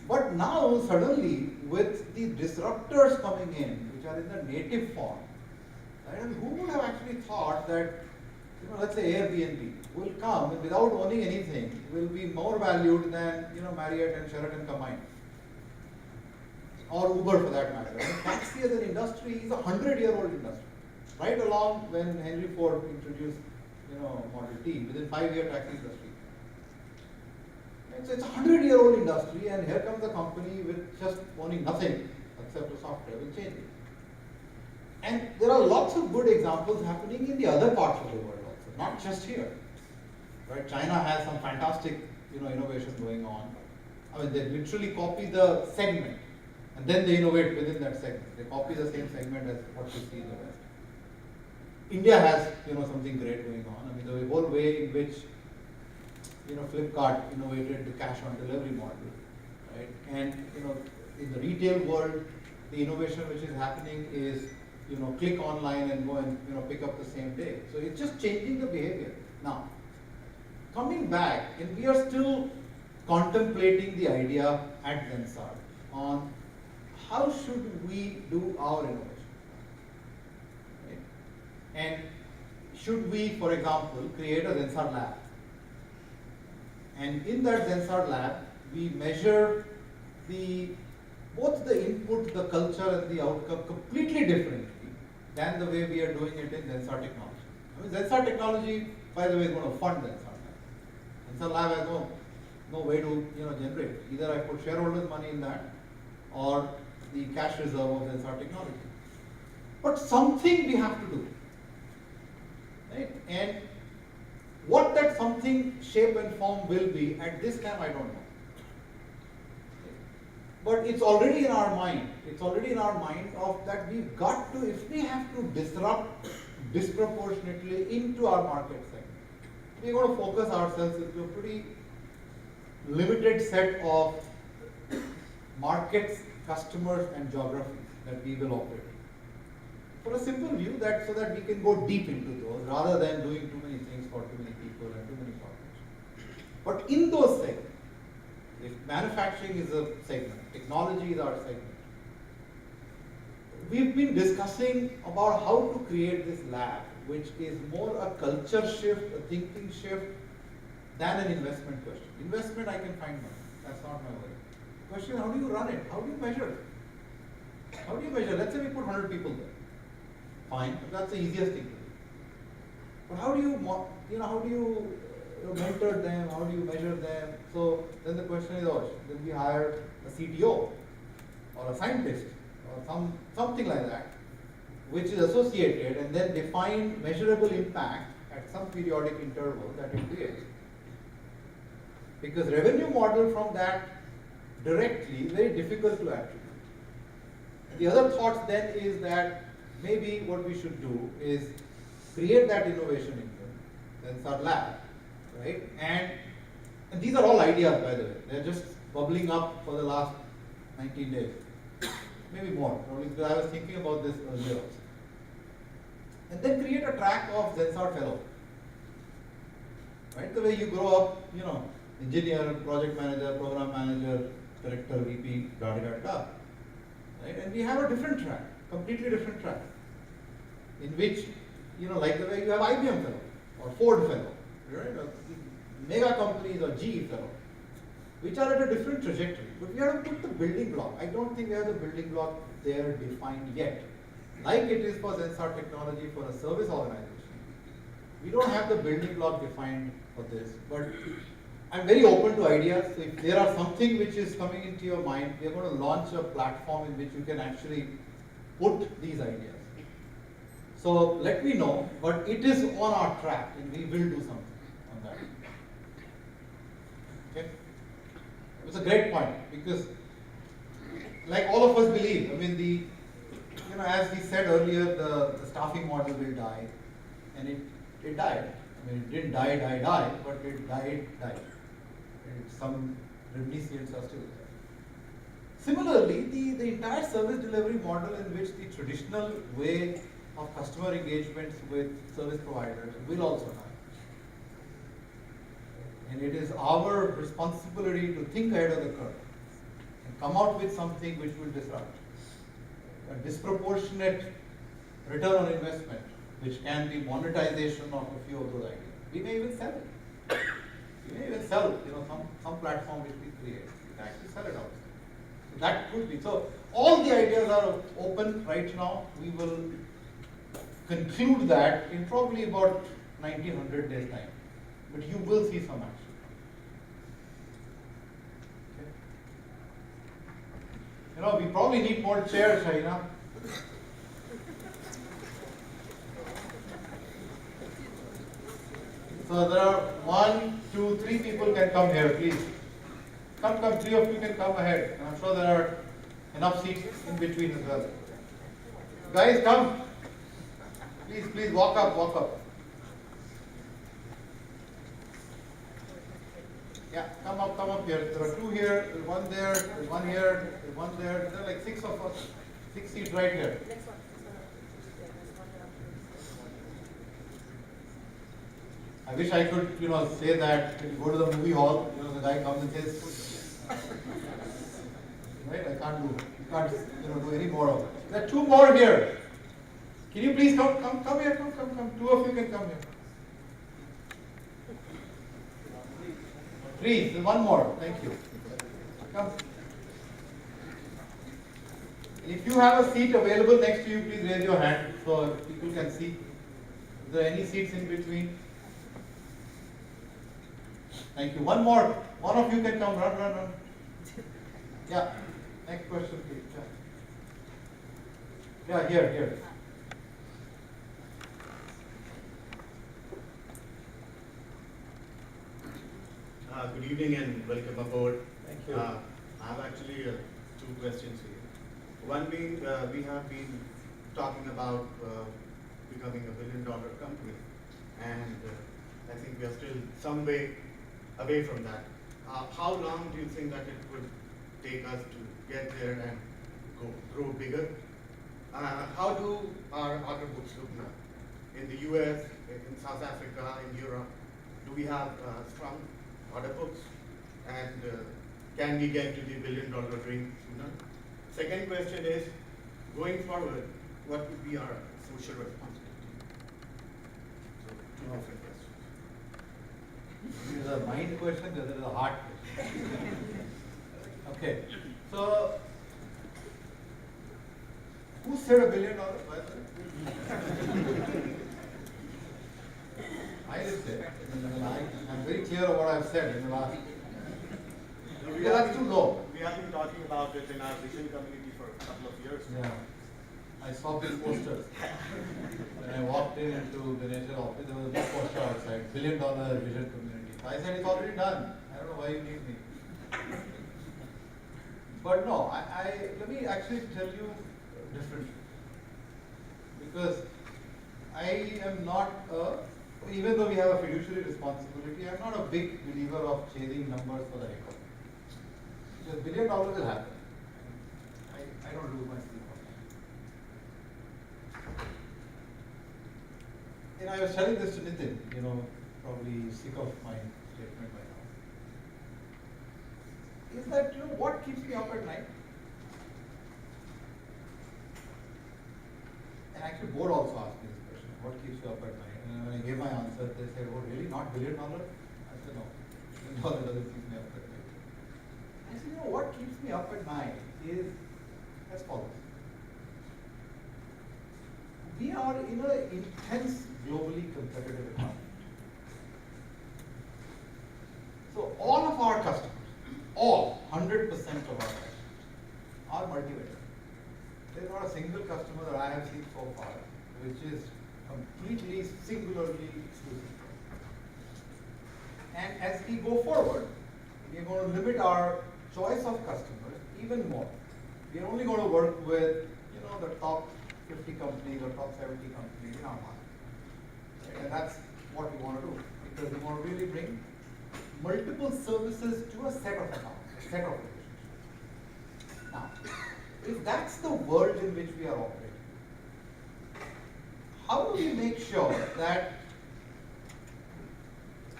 But now, suddenly, with the disruptors coming in, which are in the native form, right? And who would have actually thought that, let's say Airbnb will come and without owning anything, will be more valued than, Marriott and Sheraton combined. Or Uber for that matter. And taxi as an industry is a 100-year-old industry. Right along when Henry Ford introduced, Model T, within 5-year taxi industry. So it's a 100-year-old industry, and here comes a company with just owning nothing except the software, will change it. And there are lots of good examples happening in the other parts of the world also, not just here. Right? China has some fantastic, innovation going on. I mean, they literally copy the segment, and then they innovate within that segment. They copy the same segment as what you see in the West. India has, something great going on. I mean, the whole way in which Flipkart innovated the cash on delivery model, right? And in the retail world, the innovation which is happening is click online and go and pick up the same day. So it's just changing the behavior. Now, coming back, and we are still contemplating the idea at Zensar on how should we do our innovation, right? And should we, for example, create a Zensar lab? And in that Zensar lab, we measure the both the input, the culture, and the outcome completely differently than the way we are doing it in Zensar technology. I mean, Zensar technology, by the way, is going to fund Zensar Lab. Zensar Lab has no way to generate. Either I put shareholders' money in that, or the cash reserve of Zensar technology. But something we have to do, right? And what that something shape and form will be at this time, I don't know. But it's already in our mind. It's already in our mind of that we've got to, if we have to disrupt disproportionately into our market segment, we're going to focus ourselves into a pretty limited set of markets, customers, and geographies that we will operate in. For a simple view, that so that we can go deep into those rather than doing too many things for too many people and too many corporations. But in those segments, if manufacturing is a segment, technology is our segment, we've been discussing about how to create this lab, which is more a culture shift, a thinking shift, than an investment question. Investment, I can find money. That's not my worry. Question, how do you run it? How do you measure it? How do you measure? Let's say we put 100 people there. Fine, that's the easiest thing to do. But how do you, how do you mentor them? How do you measure them? So then the question is, then we hire a CTO or a scientist or something like that, which is associated, and then define measurable impact at some periodic interval that it creates. Because revenue model from that directly is very difficult to attribute. The other thoughts then is that maybe what we should do is create that innovation engine, Zensar Lab, right? And these are all ideas, by the way. They're just bubbling up for the last 19 days. Maybe more, probably because I was thinking about this earlier also. And then create a track of Zensar Fellow. Right? The way you grow up, engineer, project manager, program manager, director, VP, da da da da. Right? And we have a different track, completely different track, in which, like the way you have IBM Fellow or Ford Fellow, right? Or mega companies or GE Fellow, which are at a different trajectory. But we have to put the building block. I don't think we have the building block there defined yet, like it is for Zensar technology for a service organization. We don't have the building block defined for this, but I'm very open to ideas. So if there are something which is coming into your mind, we are going to launch a platform in which you can actually put these ideas. So let me know, but it is on our track and we will do something on that. Okay? It's a great point because like all of us believe, I mean as we said earlier, the staffing model will die, and it died. I mean, it didn't die, but it died. And some reminiscence are still there. Similarly, the entire service delivery model in which the traditional way of customer engagements with service providers will also die. And it is our responsibility to think ahead of the curve and come out with something which will disrupt. A disproportionate return on investment, which can be monetization of a few of those ideas. We may even sell it. We may even sell, some platform which we create. We can actually sell it out. So that could be. So all the ideas are open right now. We will conclude that in probably about 1900 days time. But you will see some action. Okay. We probably need more chairs, Shaina. So there are 1, 2, 3 people can come here, please. Come, 3 of you can come ahead. And I'm sure there are enough seats in between as well. Guys, come. Please walk up. Yeah, come up here. There are 2 here, there's 1 there, there's 1 here, there's 1 there. There are like 6 of us. 6 seats right here. I wish I could, say that when you go to the movie hall, the guy comes and says, right? I can't do any more of it. There are 2 more here. Can you please come here? Come. 2 of you can come here. 3. There's 1 more. Thank you. Come. And if you have a seat available next to you, please raise your hand so people can see. Is there any seats in between? Thank you. One more. One of you can come. Run. Yeah. Next question, please. Yeah, here. Good evening and welcome aboard. Thank you. I have actually two questions here. One being, we have been talking about becoming a billion-dollar company, and I think we are still some way away from that. How long do you think that it would take us to get there and grow bigger? How do our order books look now? In the US, in South Africa, in Europe, do we have strong order books? And can we get to the billion-dollar dream sooner? Second question is, going forward, what would be our social responsibility? So, two different questions. This is a mind question, this is a heart question. Okay, so who said $1 billion? By the way? I did say. I'm very clear of what I've said in the last. Because that's too low. We have been talking about it in our vision community for a couple of years now. Yeah. I saw big posters. When I walked into Ganesh's office, there was a big poster outside, $1 billion vision community. I said, it's already done. I don't know why you need me. But no, let me actually tell you differently. Because I am not even though we have a fiduciary responsibility, I'm not a big believer of chasing numbers for the heck of it. Because $1 billion will happen. I don't lose my sleep on that. I was telling this to Nitin, probably sick of my statement by now. Is that, what keeps me up at night? And actually, board also asked me this question, what keeps you up at night? And when I gave my answer, they said, oh, really, not $1 billion? I said, no, $1 billion doesn't keep me up at night. I said, what keeps me up at night is as follows. We are in an intense, globally competitive economy. So all of our customers, 100% of our customers, are multi-vendor. There is not a single customer that I have seen so far which is completely, singularly exclusive. And as we go forward, we are going to limit our choice of customers even more. We are only going to work with, the top 50 companies or top 70 companies in our market. Right? And that's what we want to do, because we want to really bring multiple services to a set of accounts, a set of relationships. Now, if that's the world in which we are operating, how do we make sure that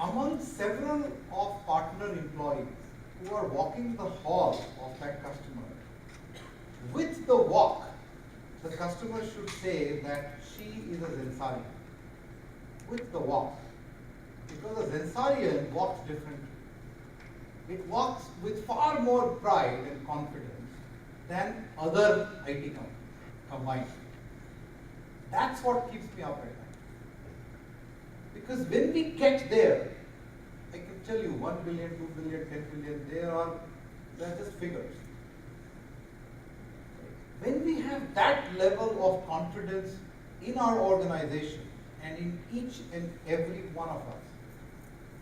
among several of partner employees who are walking the hall of that customer, with the walk, the customer should say that she is a Zensarian. With the walk. Because a Zensarian walks differently. It walks with far more pride and confidence than other IT companies combined. That's what keeps me up at night. Because when we get there, I can tell you 1 billion, 2 billion, 10 billion, they're just figures. When we have that level of confidence in our organization and in each and every one of us,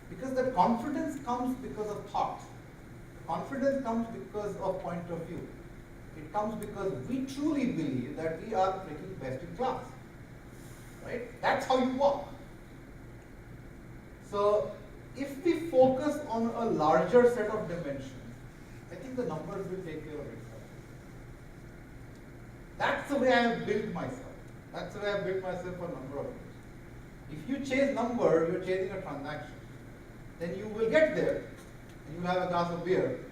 because the confidence comes because of thought, confidence comes because of point of view. It comes because we truly believe that we are freaking best in class. Right? That's how you walk. So, if we focus on a larger set of dimensions, I think the numbers will take care of itself. That's the way I have built myself. That's the way I have built myself for a number of years. If you chase number, you're chasing a transaction. Then you will get there, and you'll have a glass of beer,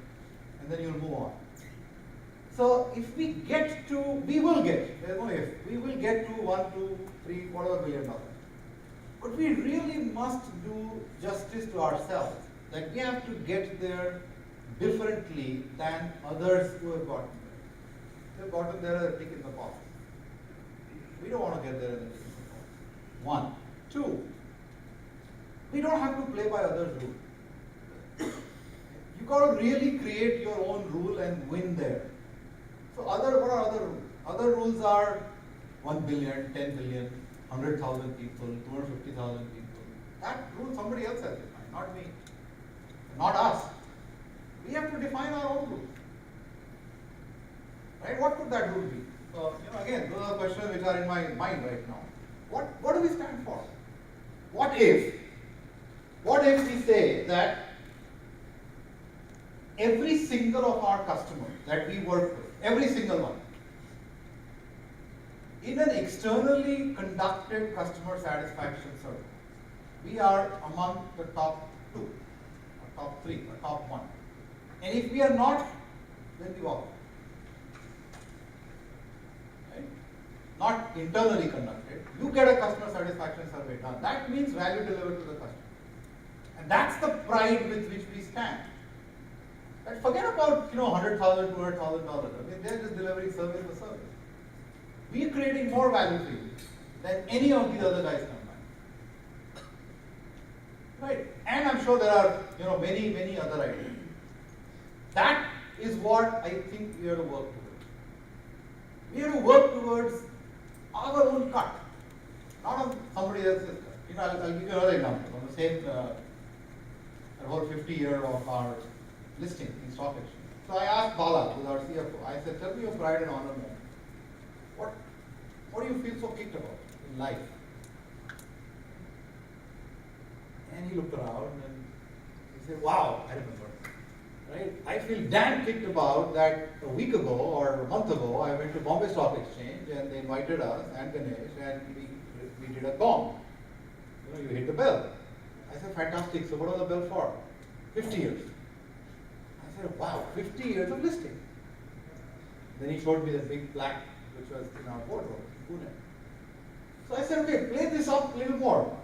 and then you'll move on. So if we get to, we will get, there's no if, we will get to 1, 2, 3, whatever billion dollars. But we really must do justice to ourselves, that we have to get there differently than others who have gotten there. They've gotten there as a tick in the box. We don't want to get there as a tick in the box. One. Two, we don't have to play by others' rules. You got to really create your own rule and win there. So what are other rules? Other rules are 1 billion, 10 billion, 100,000 people, 250,000 people. That rule somebody else has defined, not me, not us. We have to define our own rules. Right? What could that rule be? So, again, those are questions which are in my mind right now. What do we stand for? What if we say that every single of our customers that we work with, every single one, in an externally conducted customer satisfaction survey, we are among the top 2, or top 3, or top 1. And if we are not, then we walk. Right? Not internally conducted. You get a customer satisfaction survey done. That means value delivered to the customer. And that's the pride with which we stand. And forget about $100,000, $200,000. I mean, they're just delivering service for service. We are creating more value for you than any of these other guys combined. Right? And I'm sure there are many, many other ideas. That is what I think we have to work towards. We have to work towards our own cut, not on somebody else's cut. I'll give you another example. On the same about 50 year of our listing in stock exchange. So I asked Bala, who's our CFO, I said, tell me your pride and honor moment. What do you feel so kicked about in life? And he looked around and he said, wow, I remember. Right? I feel damn kicked about that a week ago or a month ago, I went to Bombay Stock Exchange and they invited us and Ganesh and we did a gong. You hit the bell. I said, fantastic. So what was the bell for? 50 years. I said, wow, 50 years of listing. Then he showed me the big plaque which was in our boardroom in Pune. So I said, okay, play this up a little more.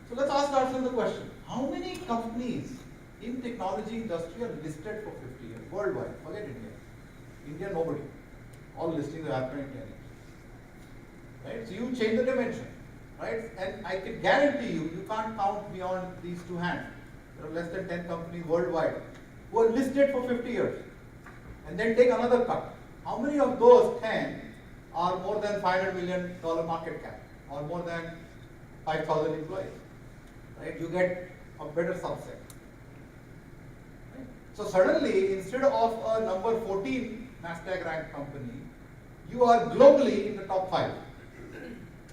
So let's ask ourselves the question, how many companies in technology industry are listed for 50 years worldwide? Forget India. India, nobody. All listings are happening in 10 years. Right? So you change the dimension. Right? And I can guarantee you can't count beyond these two hands. There are less than 10 companies worldwide who are listed for 50 years. And then take another cut. How many of those 10 are more than $500 million market cap or more than 5,000 employees? Right? You get a better subset. Right? So suddenly, instead of a number 14 NASDAQ ranked company, you are globally in the top 5.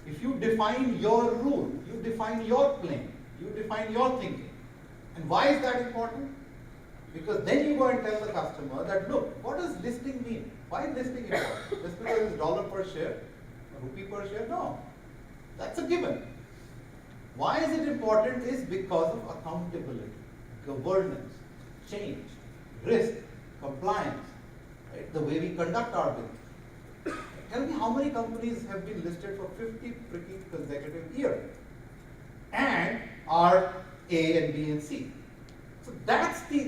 If you define your rule, you define your plane, you define your thinking. And why is that important? Because then you go and tell the customer that, look, what does listing mean? Why is listing important? Just because it's dollar per share, or rupee per share? No. That's a given. Why is it important? Is because of accountability, governance, change, risk, compliance, right? The way we conduct our business. Tell me how many companies have been listed for 50 freaking consecutive years and are A and B and C. So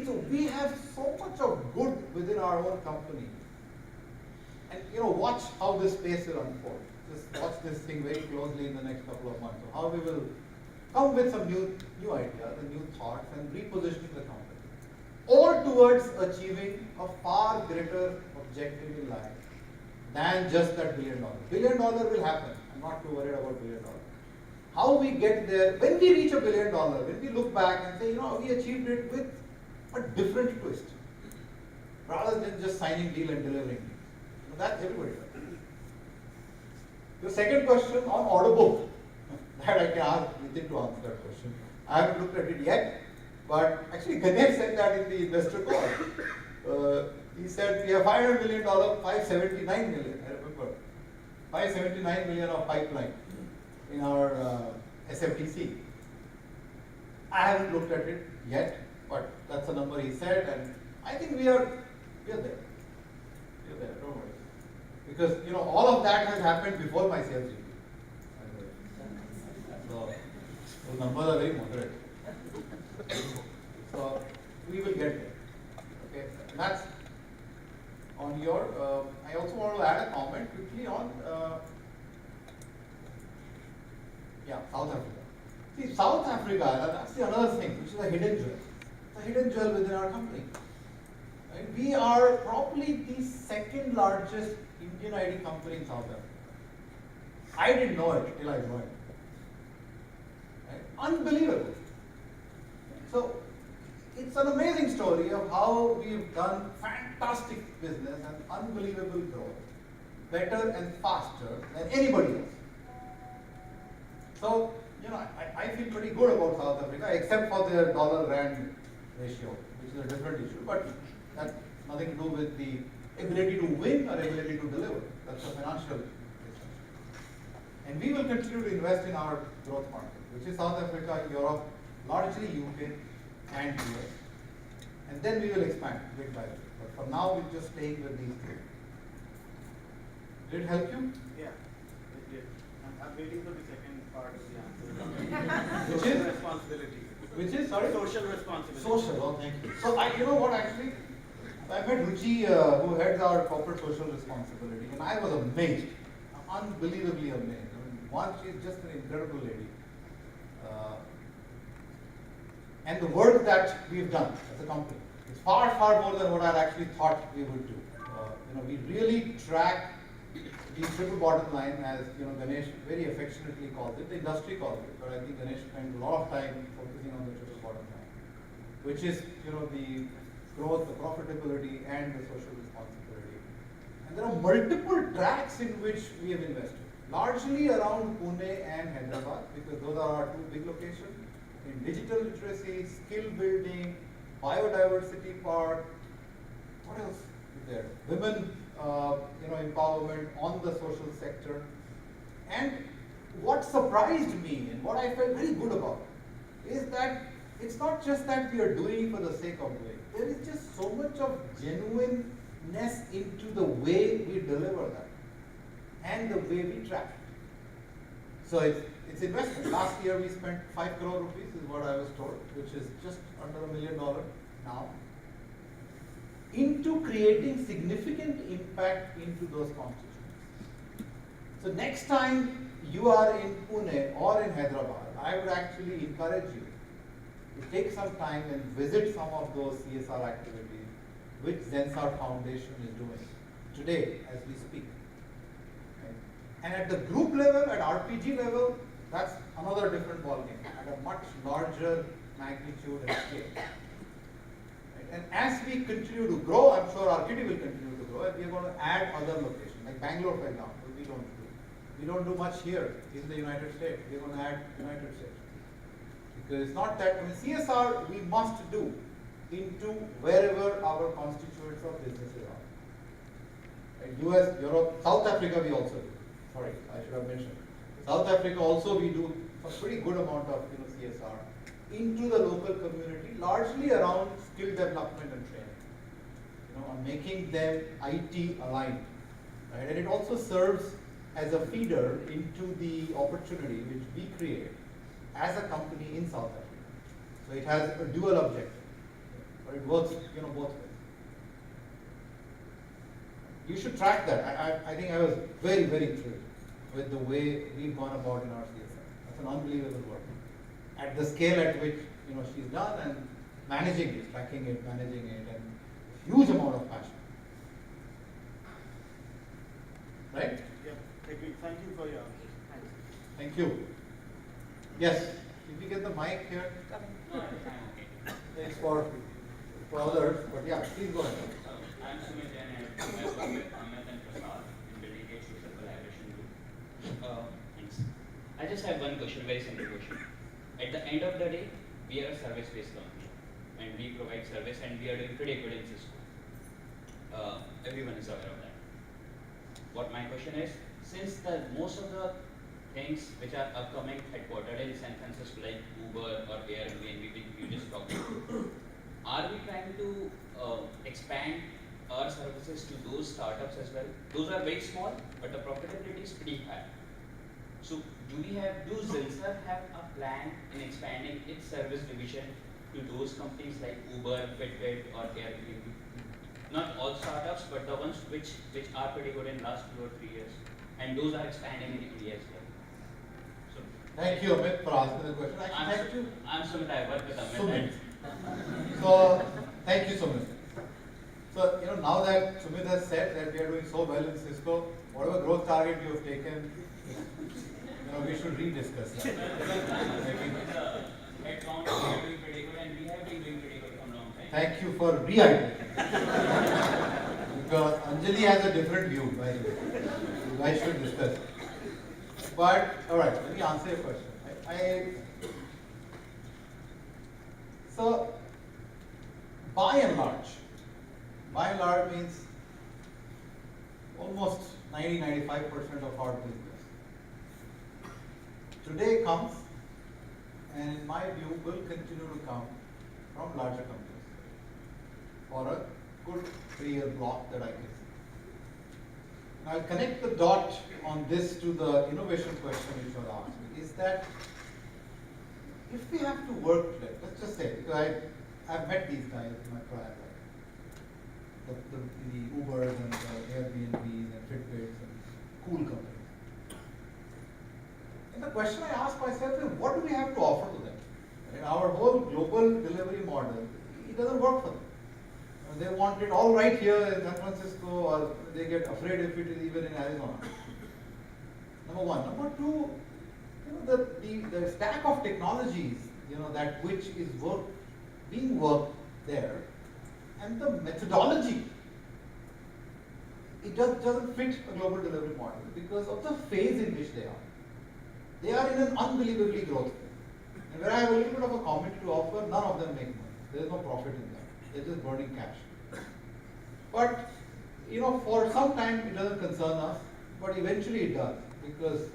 so we have so much of good within our own company. And watch how this space will unfold. Just watch this thing very closely in the next couple of months. So how we will come with some new ideas and new thoughts and repositioning the company. All towards achieving a far greater objective in life than just that $1 billion. $1 billion will happen. I'm not too worried about $1 billion. How we get there, when we reach $1 billion, when we look back and say, we achieved it with a different twist, rather than just signing deal and delivering deal. That's everybody does. The second question on order book, that I can ask Nitin to answer that question. I haven't looked at it yet, but actually Ganesh said that in the investor call. He said we have $500 million, $579 million, I remember. $579 million of pipeline in our SFTC. I haven't looked at it yet, but that's the number he said, and I think we are there. We are there, don't worry. Because all of that has happened before my sales review. So those numbers are very moderate. So we will get there. Okay, and that's on your, I also want to add a comment quickly on, South Africa. See, South Africa, that's the another thing, which is a hidden jewel. It's a hidden jewel within our company. Right? We are probably the second largest Indian ID company in South Africa. I didn't know it till I joined. Right? Unbelievable. So, it's an amazing story of how we've done fantastic business and unbelievable growth, better and faster than anybody else. So, I feel pretty good about South Africa, except for their dollar-rand ratio, which is a different issue, but that's nothing to do with the ability to win or ability to deliver. That's a financial issue. And we will continue to invest in our growth market, which is South Africa, Europe, largely UK, and US. And then we will expand bit by bit. But for now, we're just staying with these three. Did it help you? Yeah, it did. I'm waiting for the second part of the answer. Which is? Social responsibility. Which is, sorry? Social responsibility. Social, oh, thank you. So, you know what, actually, I met Ruchi, who heads our corporate social responsibility, and I was amazed, unbelievably amazed. I mean, one, she's just an incredible lady. And the work that we've done as a company is far, far more than what I actually thought we would do. We really track the triple bottom line, as Ganesh very affectionately calls it. The industry calls it, but I think Ganesh spends a lot of time focusing on the triple bottom line, which is the growth, the profitability, and the social responsibility. And there are multiple tracks in which we have invested, largely around Pune and Hyderabad, because those are our two big locations. In digital literacy, skill building, biodiversity park, what else is there? Women, empowerment on the social sector. And what surprised me and what I felt very good about is that it's not just that we are doing for the sake of doing. There is just so much of genuineness into the way we deliver that and the way we track it. So it's investment. Last year we spent 5 crore rupees, is what I was told, which is just under $1 million now, into creating significant impact into those constituencies. So next time you are in Pune or in Hyderabad, I would actually encourage you to take some time and visit some of those CSR activities which Zensar Foundation is doing today as we speak. Okay? And at the group level, at RPG level, that's another different ballgame, at a much larger magnitude and scale. Right? And as we continue to grow, I'm sure RKT will continue to grow, and we're going to add other locations, like Bangalore, for example, we don't do much here in the United States. We're going to add United States. Because it's not that, CSR we must do into wherever our constituents of businesses are. Right? US, Europe, South Africa we also do. Sorry, I should have mentioned. South Africa also we do a pretty good amount of CSR into the local community, largely around skill development and training, on making them IT aligned. Right? And it also serves as a feeder into the opportunity which we create as a company in South Africa. So it has a dual objective, but it works both ways. You should track that. I think I was very, very thrilled with the way we've gone about in our CSR. That's an unbelievable work. At the scale at which she's done, and managing it, tracking it, managing it, and huge amount of passion. Right? Yeah, thank you for your answers. Thanks. Thank you. Yes, if we get the mic here, it's for others, but yeah, please go ahead. I'm Sumit and I work with Amit and Prasad in building a social collaboration group. Thanks. I just have one question, very simple question. At the end of the day, we are a service-based company and we provide service and we are doing pretty good in Cisco. Everyone is aware of that. What my question is, since most of the things which are upcoming headquartered in San Francisco, like Uber or Airbnb, which you just talked about, are we trying to expand our services to those startups as well? Those are very small, but the profitability is pretty high. So does Zensar have a plan in expanding its service division to those companies like Uber, Fitbit, or Airbnb? not all startups, but the ones which are pretty good in last 2 or 3 years, and those are expanding in India as well. So Thank you, Amit, for asking the question. Actually, thank you. I'm Sumit. I work with Amit. Sumit. So, thank you, Sumit. So, now that Sumit has said that we are doing so well in Cisco, whatever growth target you have taken, we should rediscuss that. Headcount, we are doing pretty good, and we have been doing pretty good from long time. Thank you for reiterating. Because Anjali has a different view, by the way. You guys should discuss it. But, alright, let me answer your question. So, by and large means almost 90-95% of our business today comes, and in my view will continue to come from larger companies for a good 3-year block that I can see. And I'll connect the dot on this to the innovation question which was asked, is that if we have to work today, let's just say, because I've met these guys in my prior life, the Ubers and the Airbnbs and Fitbits and cool companies. And the question I ask myself is, what do we have to offer to them? And our whole global delivery model, it doesn't work for them. They want it all right here in San Francisco, or they get afraid if it is even in Arizona. Number one. Number two, the stack of technologies, that which is being worked there, and the methodology, it doesn't fit a global delivery model because of the phase in which they are. They are in an unbelievably growth phase. And where I have a little bit of a comment to offer, none of them make money. There is no profit in them. They're just burning cash. But, for some time it doesn't concern us, but eventually it does, because,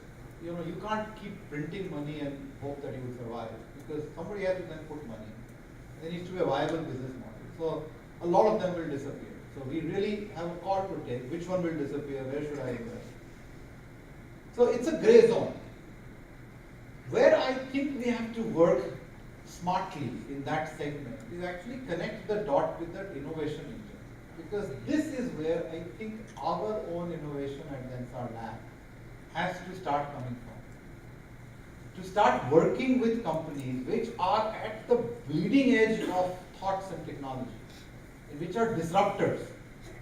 you can't keep printing money and hope that you will survive, because somebody has to then put money. There needs to be a viable business model. So, a lot of them will disappear. So, we really have a call to take. Which one will disappear? Where should I invest? So, it's a gray zone. Where I think we have to work smartly in that segment is actually connect the dot with the innovation engine. Because this is where I think our own innovation at Zensar Lab has to start coming from. To start working with companies which are at the bleeding edge of thoughts and technology, and which are disruptors.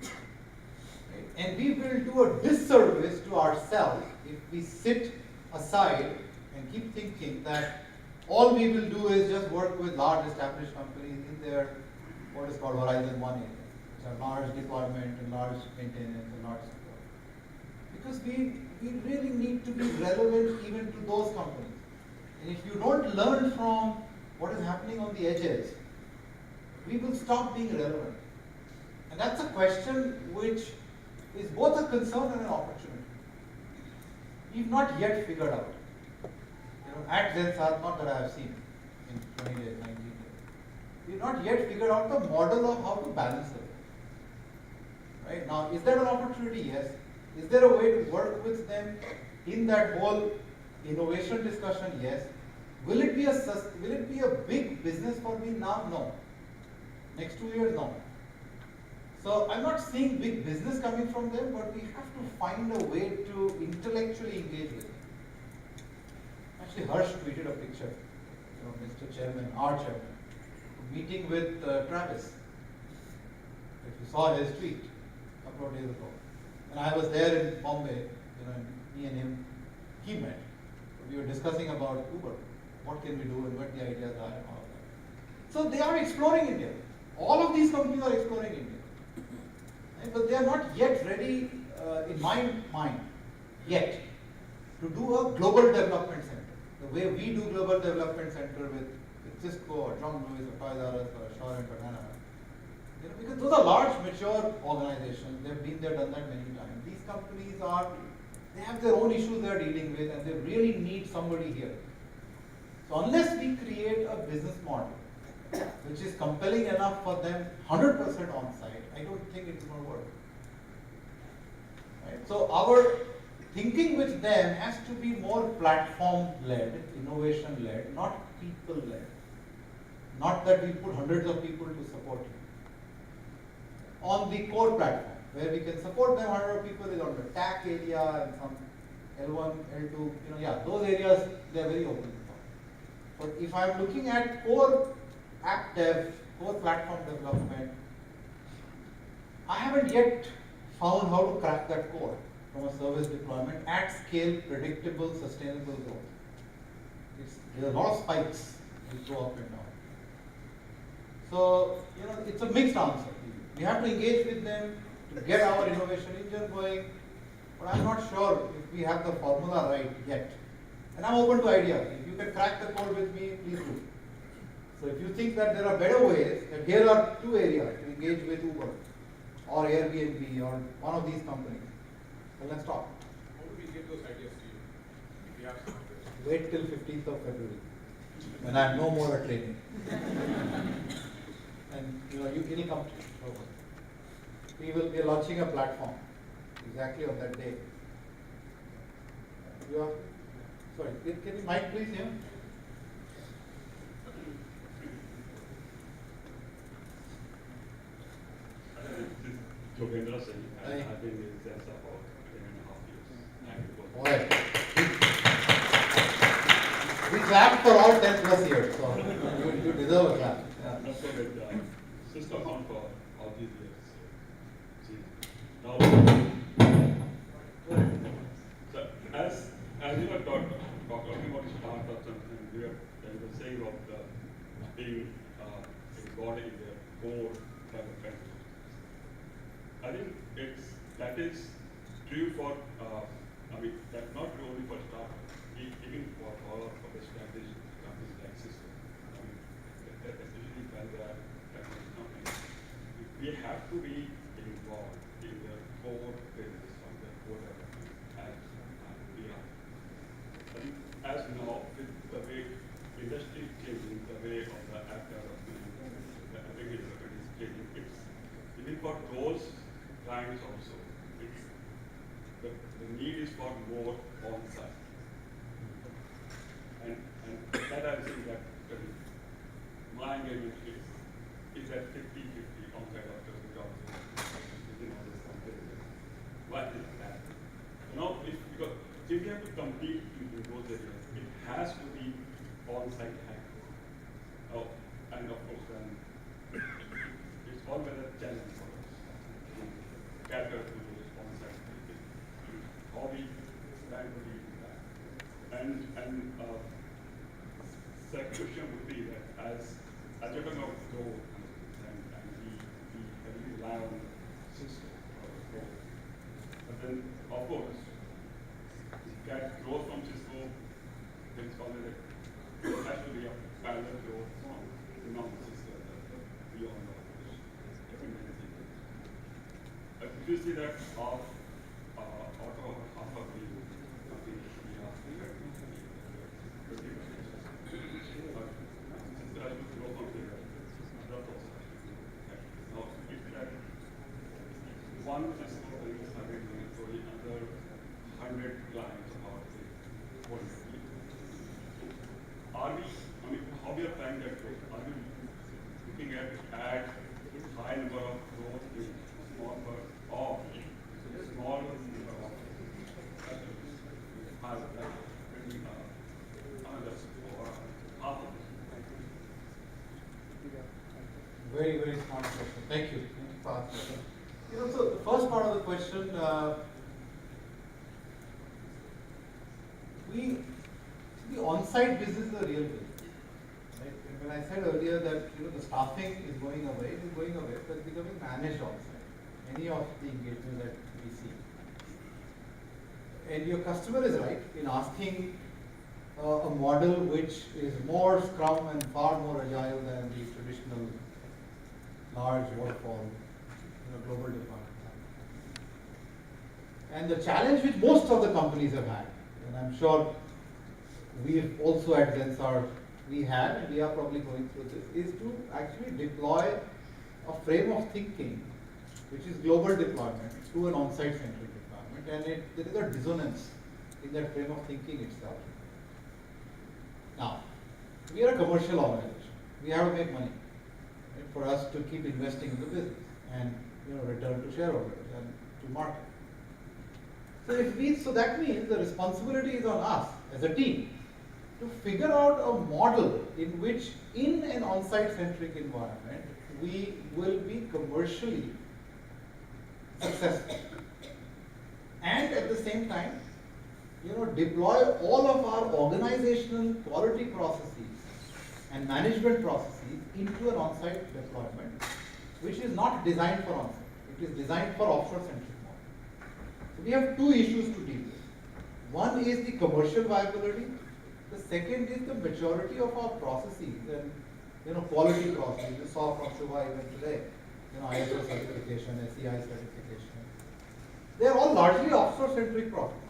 Right? And we will do a disservice to ourselves if we sit aside and keep thinking that all we will do is just work with large established companies in their what is called Horizon 1 area, which are large deployment and large maintenance and large support. Because we really need to be relevant even to those companies. And if you don't learn from what is happening on the edges, we will stop being relevant. And that's a question which is both a concern and an opportunity. We've not yet figured out. At Zensar, not that I have seen in 20 days, 19 days, we've not yet figured out the model of how to balance it. Right? Now, is there an opportunity? Yes. Is there a way to work with them in that whole innovation discussion? Yes. Will it be a big business for me now? No. Next 2 years? No. So I'm not seeing big business coming from them, but we have to find a way to intellectually engage with them. Actually, Harsh tweeted a picture, Mr. Chairman, our chairman, meeting with Travis. If you saw his tweet a couple of days ago. And I was there in Bombay, and me and him, he met. We were discussing about Uber. What can we do and what the ideas are and all of that. So they are exploring India. All of these companies are exploring India. Right? But they are not yet ready, in my mind, yet, to do a global development center. The way we do global development center with Cisco or John Lewis or Toys R Us or Assurant or Hannah. Because those are large, mature organizations. They've been there, done that many times. These companies they have their own issues they're dealing with, and they really need somebody here. So unless we create a business model which is compelling enough for them 100% on site, I don't think it's going to work. Right? So our thinking with them has to be more platform-led, innovation-led, not people-led. Not that we put hundreds of people to support you. on the core platform, where we can support them. 100 people is on the TAC area and some L1, L2, those areas they are very open for. But if I'm looking at core app dev, core platform development, I haven't yet found how to crack that code from a service deployment at scale, predictable, sustainable growth. There are a lot of spikes which go up and down. So, it's a mixed answer. We have to engage with them to get our innovation engine going, but I'm not sure if we have the formula right yet. And I'm open to ideas. If you can crack the code with me, please do. So if you think that there are better ways, that here are 2 areas to engage with Uber or Airbnb or one of these companies, then let's talk. How do we give those ideas to you? If you have some ideas. Wait till 15th of February, when I'm no more at training. And it'll come to you. We are launching a platform exactly on that day. Sorry, can you mic please here? Yogendra Singh, Hi. and I've been with Zensar for 10.5 years. Boy. We clapped for all 10 plus years, so you deserve a clap. Yeah. And also with Cisco account for all these years. See, now, so as you were talking about startups and you were saying of being embodied in their core kind of country. I think that is true for that's not true only for startups, even for established companies like Cisco. Especially when they are technology companies, we have to be involved in the core business of the core development as we are. I think as now, with the way industry is changing, the way of the app development, the application development is changing, it's even for those clients also, the need is for more on-site. And that I think that my engagement is at 50-50 on-site after the job within all this company. Why is that? Because if you have to compete in those areas, it has to be on-site hackers. Oh, and of course then it's always a challenge for us. Cater to those on-site people. How we plan to deal with that. And second question would be that as you're talking about growth and we heavily rely on Cisco for growth. But then of course that growth from Cisco is always there has to be a parallel growth from non-Cisco beyond all those dependencies. If you see that half of the companies we are one Cisco is having another 100 clients about the whole. Are we, how we are planning that growth? Are we looking at high number of growth in small birds or small number of high another or half of it? Very, very smart question. Thank you. Thank you for asking. So the first part of the question, the on-site business is a real business. Right? When I said earlier that the staffing is going away, it is going away, but it's becoming managed on-site. Any of the engagement that we see. And your customer is right in asking a model which is more Scrum and far more agile than the traditional large waterfall, global deployment. And the challenge which most of the companies have had, and I'm sure we've also at Zensar, we had and we are probably going through this, is to actually deploy a frame of thinking which is global deployment to an on-site centric deployment, and there is a dissonance in that frame of thinking itself. Now, we are a commercial organization. We have to make money, right, for us to keep investing in the business. And return to shareholders and to market. So that means the responsibility is on us as a team to figure out a model in which, in an on-site centric environment, we will be commercially successful, and at the same time, deploy all of our organizational quality processes and management processes into an on-site deployment, which is not designed for on-site. It is designed for offshore-centric model. So we have two issues to deal with. One is the commercial viability. The second is the maturity of our processes and quality processes. You saw from Shubha even today, ISO certification, SEI certification. They are all largely offshore-centric processes.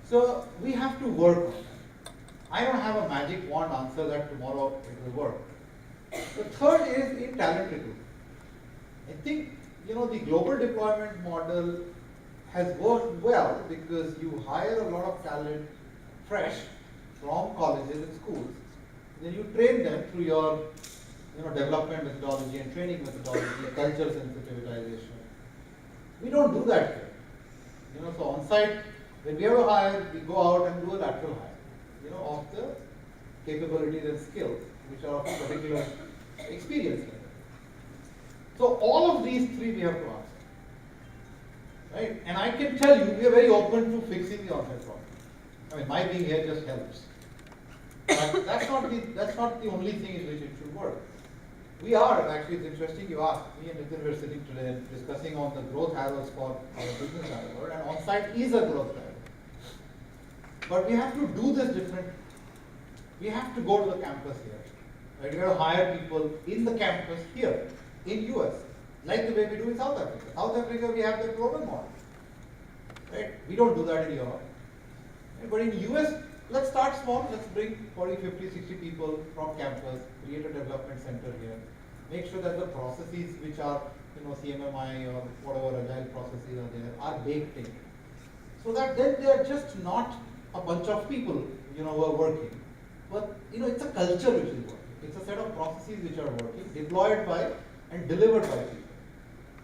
So we have to work on that. I don't have a magic wand answer that tomorrow it will work. The third is in talent recruitment. I think the global deployment model has worked well because you hire a lot of talent fresh from colleges and schools. Then you train them through your development methodology and training methodology, culture sensitization. We don't do that here. So on site, when we have a hire, we go out and do a lateral hire, of the capabilities and skills which are of a particular experience level. So all of these three we have to answer, right? And I can tell you, we are very open to fixing the on-site problem. I mean, my being here just helps. But that's not the only thing in which it should work. We are, actually, it's interesting you asked. Me and Nitin were sitting today and discussing on the growth arrows for our business arrow, and on-site is a growth arrow. But we have to do this differently. We have to go to the campus here. Right? We have to hire people in the campus here, in US, like the way we do in South Africa. South Africa, we have the global model. Right? We don't do that in Europe. Right? But in US, let's start small. Let's bring 40, 50, 60 people from campus, create a development center here. Make sure that the processes which are, CMMI or whatever agile processes are there are baked in. So that then they are just not a bunch of people, who are working. But, it's a culture which is working. It's a set of processes which are working, deployed by and delivered by people.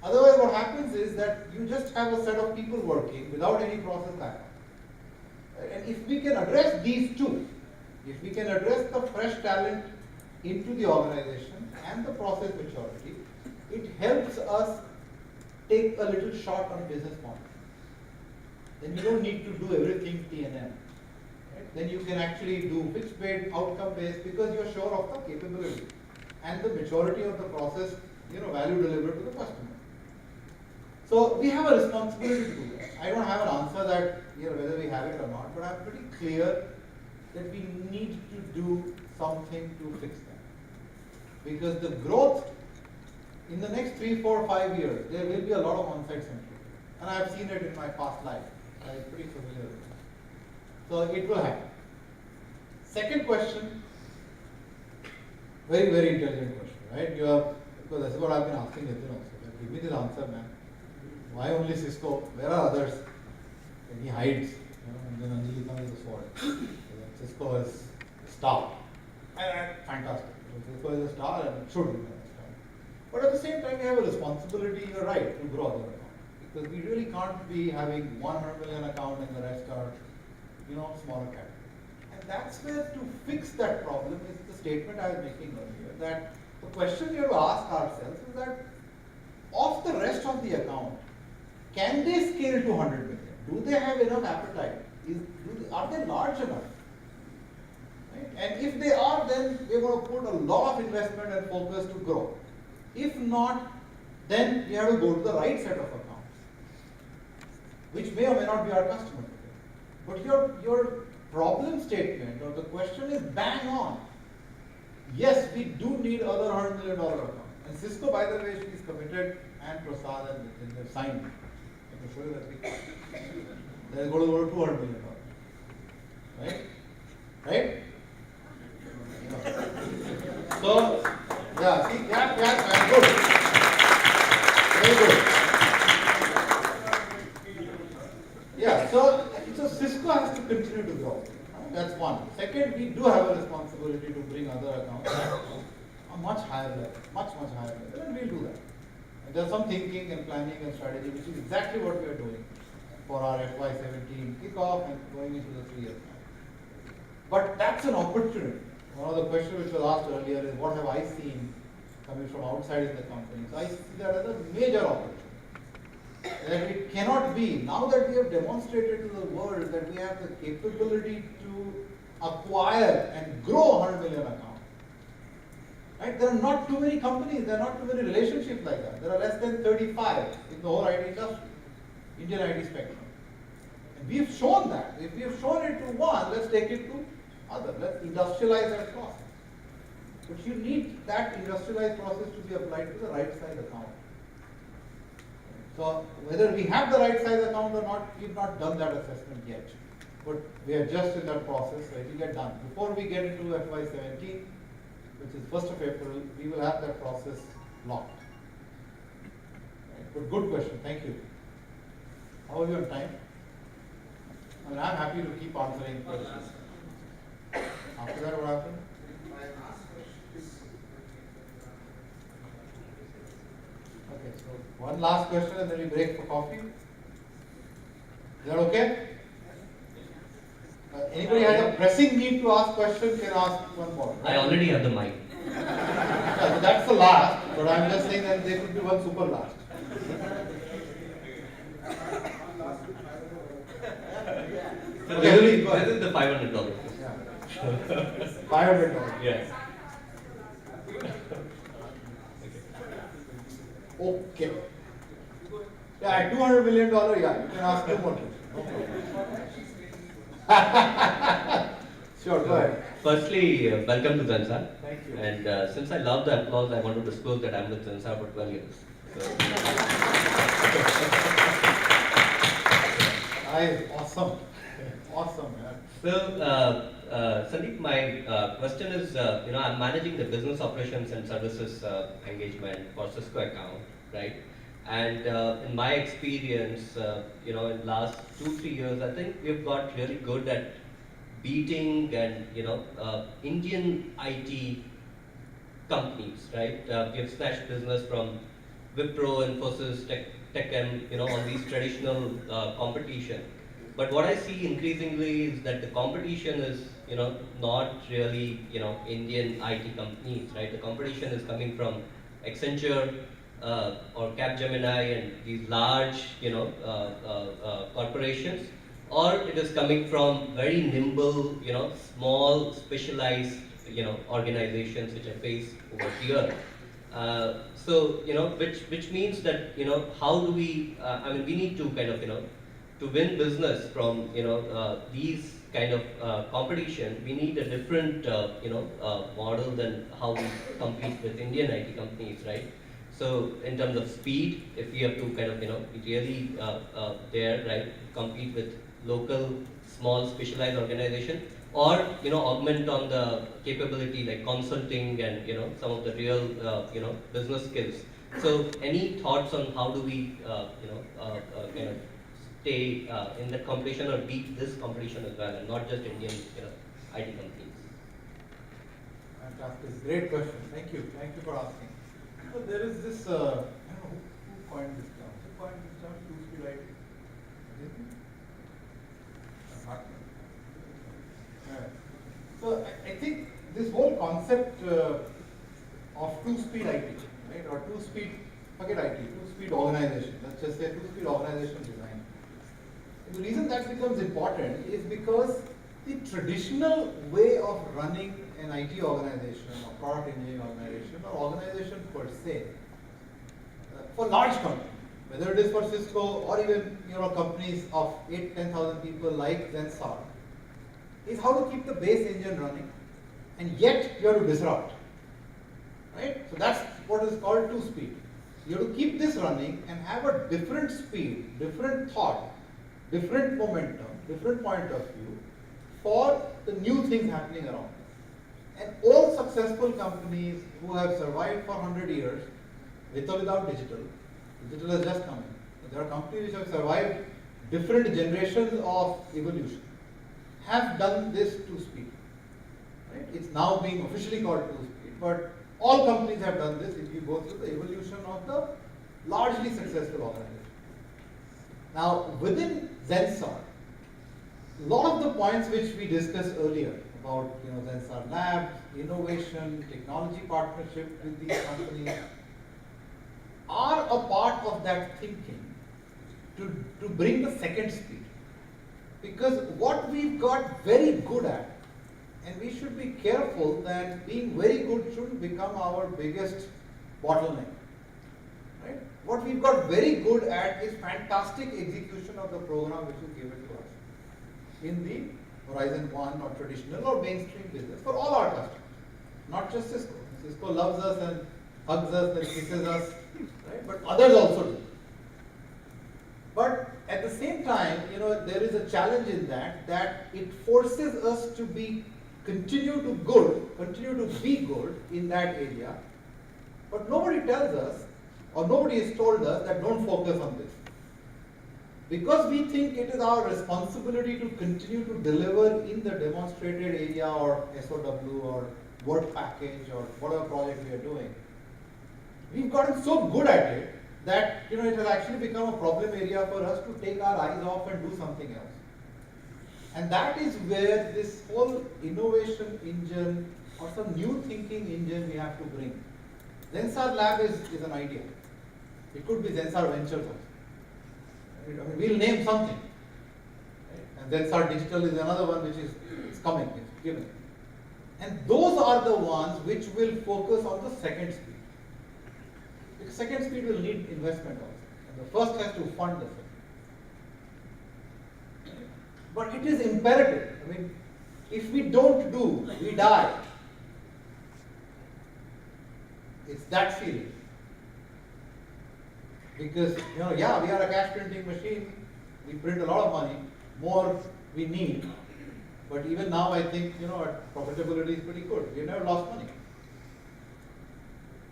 Otherwise, what happens is that you just have a set of people working without any process backup. And if we can address these two, if we can address the fresh talent into the organization and the process maturity, it helps us take a little shot on business model. Then you don't need to do everything T&M. Right? Then you can actually do fixed paid, outcome based, because you're sure of the capability and the maturity of the process, value delivered to the customer. So we have a responsibility to do that. I don't have an answer that whether we have it or not, but I'm pretty clear that we need to do something to fix that. Because the growth in the next 3, 4, 5 years, there will be a lot of on-site centric. And I've seen it in my past life. I'm pretty familiar with it. So it will happen. Second question, very, very intelligent question, right? Because that's what I've been asking Nitin also. Like, give me this answer, man. Why only Cisco? Where are others? And he hides, and then Anjali comes with a sword. Cisco is a star. Fantastic. Cisco is a star and it should be a star. But at the same time, we have a responsibility, you're right, to grow other accounts. Because we really can't be having 100 million account and the rest are, smaller categories. And that's where to fix that problem is the statement I was making earlier, that the question we have to ask ourselves is that of the rest of the account, can they scale to 100 million? Do they have enough appetite? Are they large enough? Right? And if they are, then we're going to put a lot of investment and focus to grow. If not, then we have to go to the right set of accounts, which may or may not be our customer today. But your problem statement or the question is bang on. Yes, we do need other $100 million accounts. And Cisco, by the way, she is committed, and Prasad and Nitin have signed. I can show you that picture. They are going to go to $200 million. Right? Right? Yeah. So, yeah, see, yeah, good. Very good. Yeah, so Cisco has to continue to grow. That's one. Second, we do have a responsibility to bring other accounts at a much higher level, much higher level, and we'll do that. And there's some thinking and planning and strategy, which is exactly what we are doing for our FY17 kickoff and going into the 3 years now. But that's an opportunity. One of the questions which was asked earlier is, what have I seen coming from outside in the company? So I see that as a major opportunity. That it cannot be, now that we have demonstrated to the world that we have the capability to acquire and grow 100 million accounts. Right? There are not too many companies, there are not too many relationships like that. There are less than 35 in the whole IT industry, Indian IT spectrum. And we've shown that. If we have shown it to one, let's take it to other. Let's industrialize that process. But you need that industrialized process to be applied to the right size account. So whether we have the right size account or not, we've not done that assessment yet. But we are just in that process, so it will get done. Before we get into FY17, which is 1st of April, we will have that process locked. Right. But good question, thank you. How are you on time? I mean, I'm happy to keep answering questions. After that, what happened? Okay, so one last question and then we break for coffee. Is that okay? Anybody has a pressing need to ask questions, can ask one more. Right? I already have the mic. Yeah, so that's the last, but I'm just saying that there could be one super last. Okay, this is the $500. Yeah. $500. Yes. Okay. Yeah, at $200 million, yeah, you can ask 2 more questions. Sure, go ahead. Firstly, welcome to Zensar. Thank you. And since I love the applause, I want to disclose that I'm with Zensar for 12 years. So. Nice, awesome. Awesome, man. So, Sandeep, my question is, I'm managing the business operations and services engagement for Cisco account, right? And in my experience, in last 2-3 years, I think we've got really good at beating and, Indian IT companies, right? We have snatched business from Wipro, Infosys, Tech-M, all these traditional competition. But what I see increasingly is that the competition is, not really, Indian IT companies, right? The competition is coming from Accenture or Capgemini and these large, corporations, or it is coming from very nimble, small, specialized, organizations which I face over here. So, which means that, how do we, we need to kind of, to win business from these kind of competition, we need a different model than how we compete with Indian IT companies, right? So in terms of speed, if we have to kind of be really there, right, compete with local small specialized organization, or augment on the capability like consulting and some of the real business skills. So any thoughts on how do we kind of stay in that competition or beat this competition as well, and not just Indian IT companies? Fantastic, great question. Thank you for asking. So there is this, I don't know who coined this term. Who coined this term? Two-speed IT. Right. So I think this whole concept of two-speed IT, right, or two-speed, forget IT, two-speed organization. Let's just say two-speed organization design. The reason that becomes important is because the traditional way of running an IT organization or product engineering organization or organization per se, for large companies, whether it is for Cisco or even companies of 8,000-10,000 people like Zensar, is how to keep the base engine running, and yet you have to disrupt, right? So that's what is called two-speed. You have to keep this running and have a different speed, different thought, different momentum, different point of view for the new things happening around us. And all successful companies who have survived for 100 years, with or without digital has just come in. There are companies which have survived different generations of evolution, have done this two-speed. Right? It's now being officially called two-speed, but all companies have done this if you go through the evolution of the largely successful organization. Now, within Zensar, a lot of the points which we discussed earlier about Zensar Labs, innovation, technology partnership with these companies are a part of that thinking to bring the second speed. Because what we've got very good at, and we should be careful that being very good shouldn't become our biggest bottleneck. Right? What we've got very good at is fantastic execution of the program which is given to us in the Horizon 1 or traditional or mainstream business for all our customers, not just Cisco. Cisco loves us and hugs us and kisses us, right? But others also do. But at the same time, there is a challenge in that it forces us to continue to be good in that area. But nobody tells us, or nobody has told us that don't focus on this. Because we think it is our responsibility to continue to deliver in the demonstrated area or SOW or work package or whatever project we are doing. We've gotten so good at it that it has actually become a problem area for us to take our eyes off and do something else. And that is where this whole innovation engine or some new thinking engine we have to bring. Zensar Lab is an idea. It could be Zensar Ventures also. I mean, we'll name something. Right? And Zensar Digital is another one which is coming, it's given. And those are the ones which will focus on the second speed. Because second speed will need investment also. And the first has to fund the second. But it is imperative. I mean, if we don't do, we die. It's that serious. Because, we are a cash printing machine. We print a lot of money, more we need. But even now, I think, our profitability is pretty good. We've never lost money.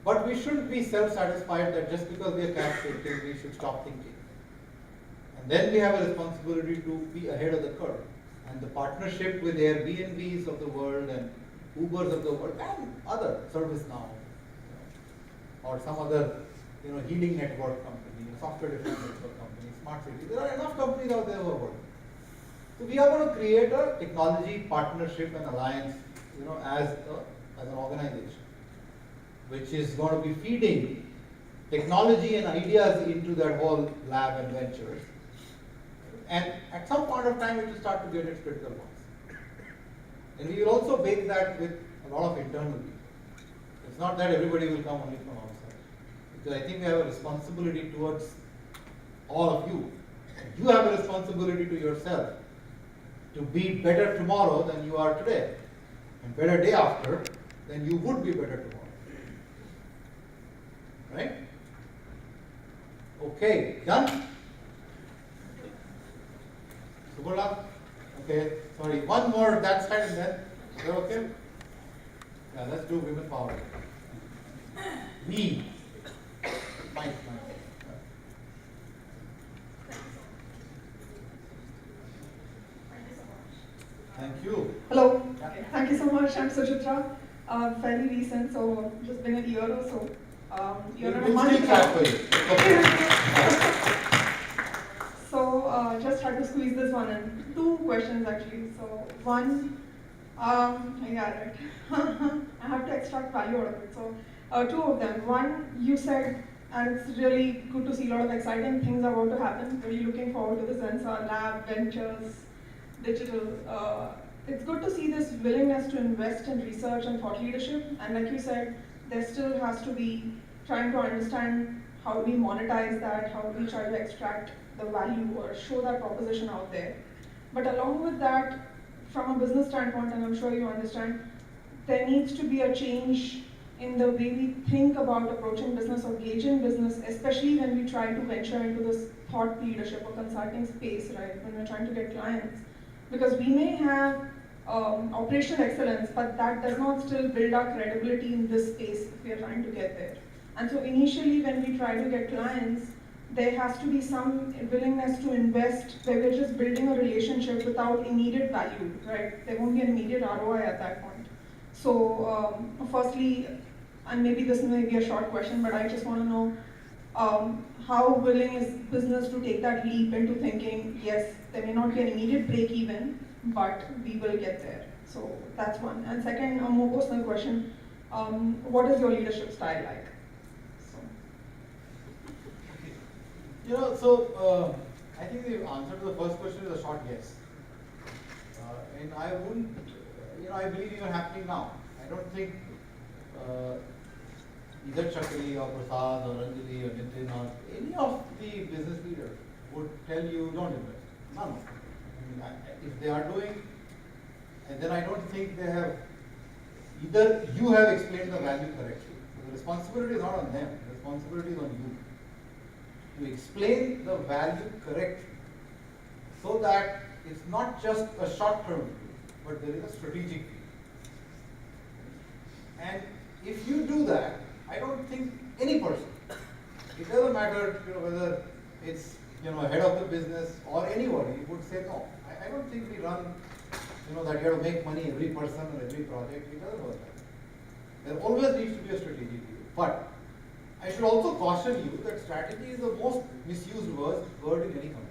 But we shouldn't be self-satisfied that just because we are cash printing, we should stop thinking. And then we have a responsibility to be ahead of the curve. And the partnership with Airbnbs of the world and Ubers of the world and other ServiceNow or some other healing network company, software-defined network company, smart city. There are enough companies out there who are working. So we are going to create a technology partnership and alliance, as an organization, which is going to be feeding technology and ideas into that whole lab and ventures. And at some point of time, it will start to get its critical mass. And we will also bake that with a lot of internal people. It's not that everybody will come only from outside. Because I think we have a responsibility towards all of you. You have a responsibility to yourself to be better tomorrow than you are today. And better day after than you would be better tomorrow. Right? Okay, done? Subola? Okay, sorry, one more that side and then, is that okay? Yeah, let's do women power. Me. Mike. Thank you. Hello. Yeah. Thank you so much. I'm Sujitra. Fairly recent, so just been a year or so. You're on a We'll month still clap for you. So just had to squeeze this one in. Two questions actually. So one, yeah, right. I have to extract value out of it. So two of them. One, you said, and it's really good to see a lot of exciting things are about to happen. Really looking forward to the Zensar Lab, Ventures, Digital. It's good to see this willingness to invest in research and thought leadership. And like you said, there still has to be trying to understand how do we monetize that, how do we try to extract the value or show that proposition out there. But along with that, from a business standpoint, and I'm sure you understand, there needs to be a change in the way we think about approaching business or gauging business, especially when we try to venture into this thought leadership or consulting space, right, when we're trying to get clients. Because we may have operational excellence, but that does not still build our credibility in this space if we are trying to get there. And so initially when we try to get clients, there has to be some willingness to invest where we're just building a relationship without immediate value, right? There won't be an immediate ROI at that point. So firstly, and maybe this may be a short question, but I just want to know, how willing is business to take that leap into thinking, yes, there may not be an immediate break even, but we will get there. So that's one. And second, a more personal question, what is your leadership style like? So. I think the answer to the first question is a short yes. And I wouldn't, I believe even happening now. I don't think either Chakri or Prasad or Anjali or Nitin or any of the business leaders would tell you don't invest. None of them. If they are doing, and then I don't think they have, either you have explained the value correctly. The responsibility is not on them, the responsibility is on you. To explain the value correctly so that it's not just a short-term view, but there is a strategic view. And if you do that, I don't think any person, it doesn't matter whether it's head of the business or anybody would say no. I don't think we run that you have to make money every person or every project. It doesn't work like that. There always needs to be a strategic view. But I should also caution you that strategy is the most misused word in any company.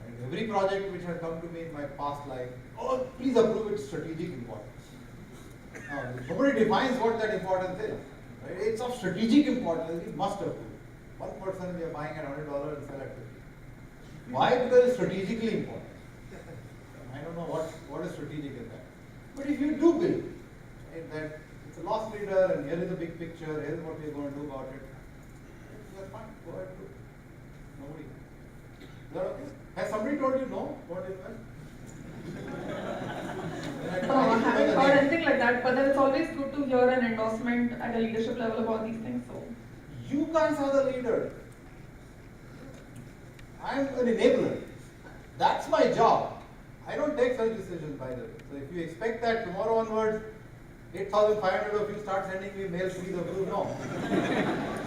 And every project which has come to me in my past life, oh, please approve its strategic importance. Now, nobody defines what that importance is. Right? It's of strategic importance, we must approve. One person we are buying at $100 and sell at $50. Why? Because it's strategically important. I don't know what is strategic in that. But if you do believe that it's a loss leader and here is the big picture, here is what we're going to do about it, that's fine, go ahead and do it. Nobody. Is that okay? Has somebody told you no? Don't invest? No, I haven't heard anything like that, but then it's always good to hear an endorsement at a leadership level about these things. So you guys are the leader. I'm an enabler. That's my job. I don't take such decisions, by the way. So if you expect that tomorrow onwards, 8,500 of you start sending me mails, please approve, no.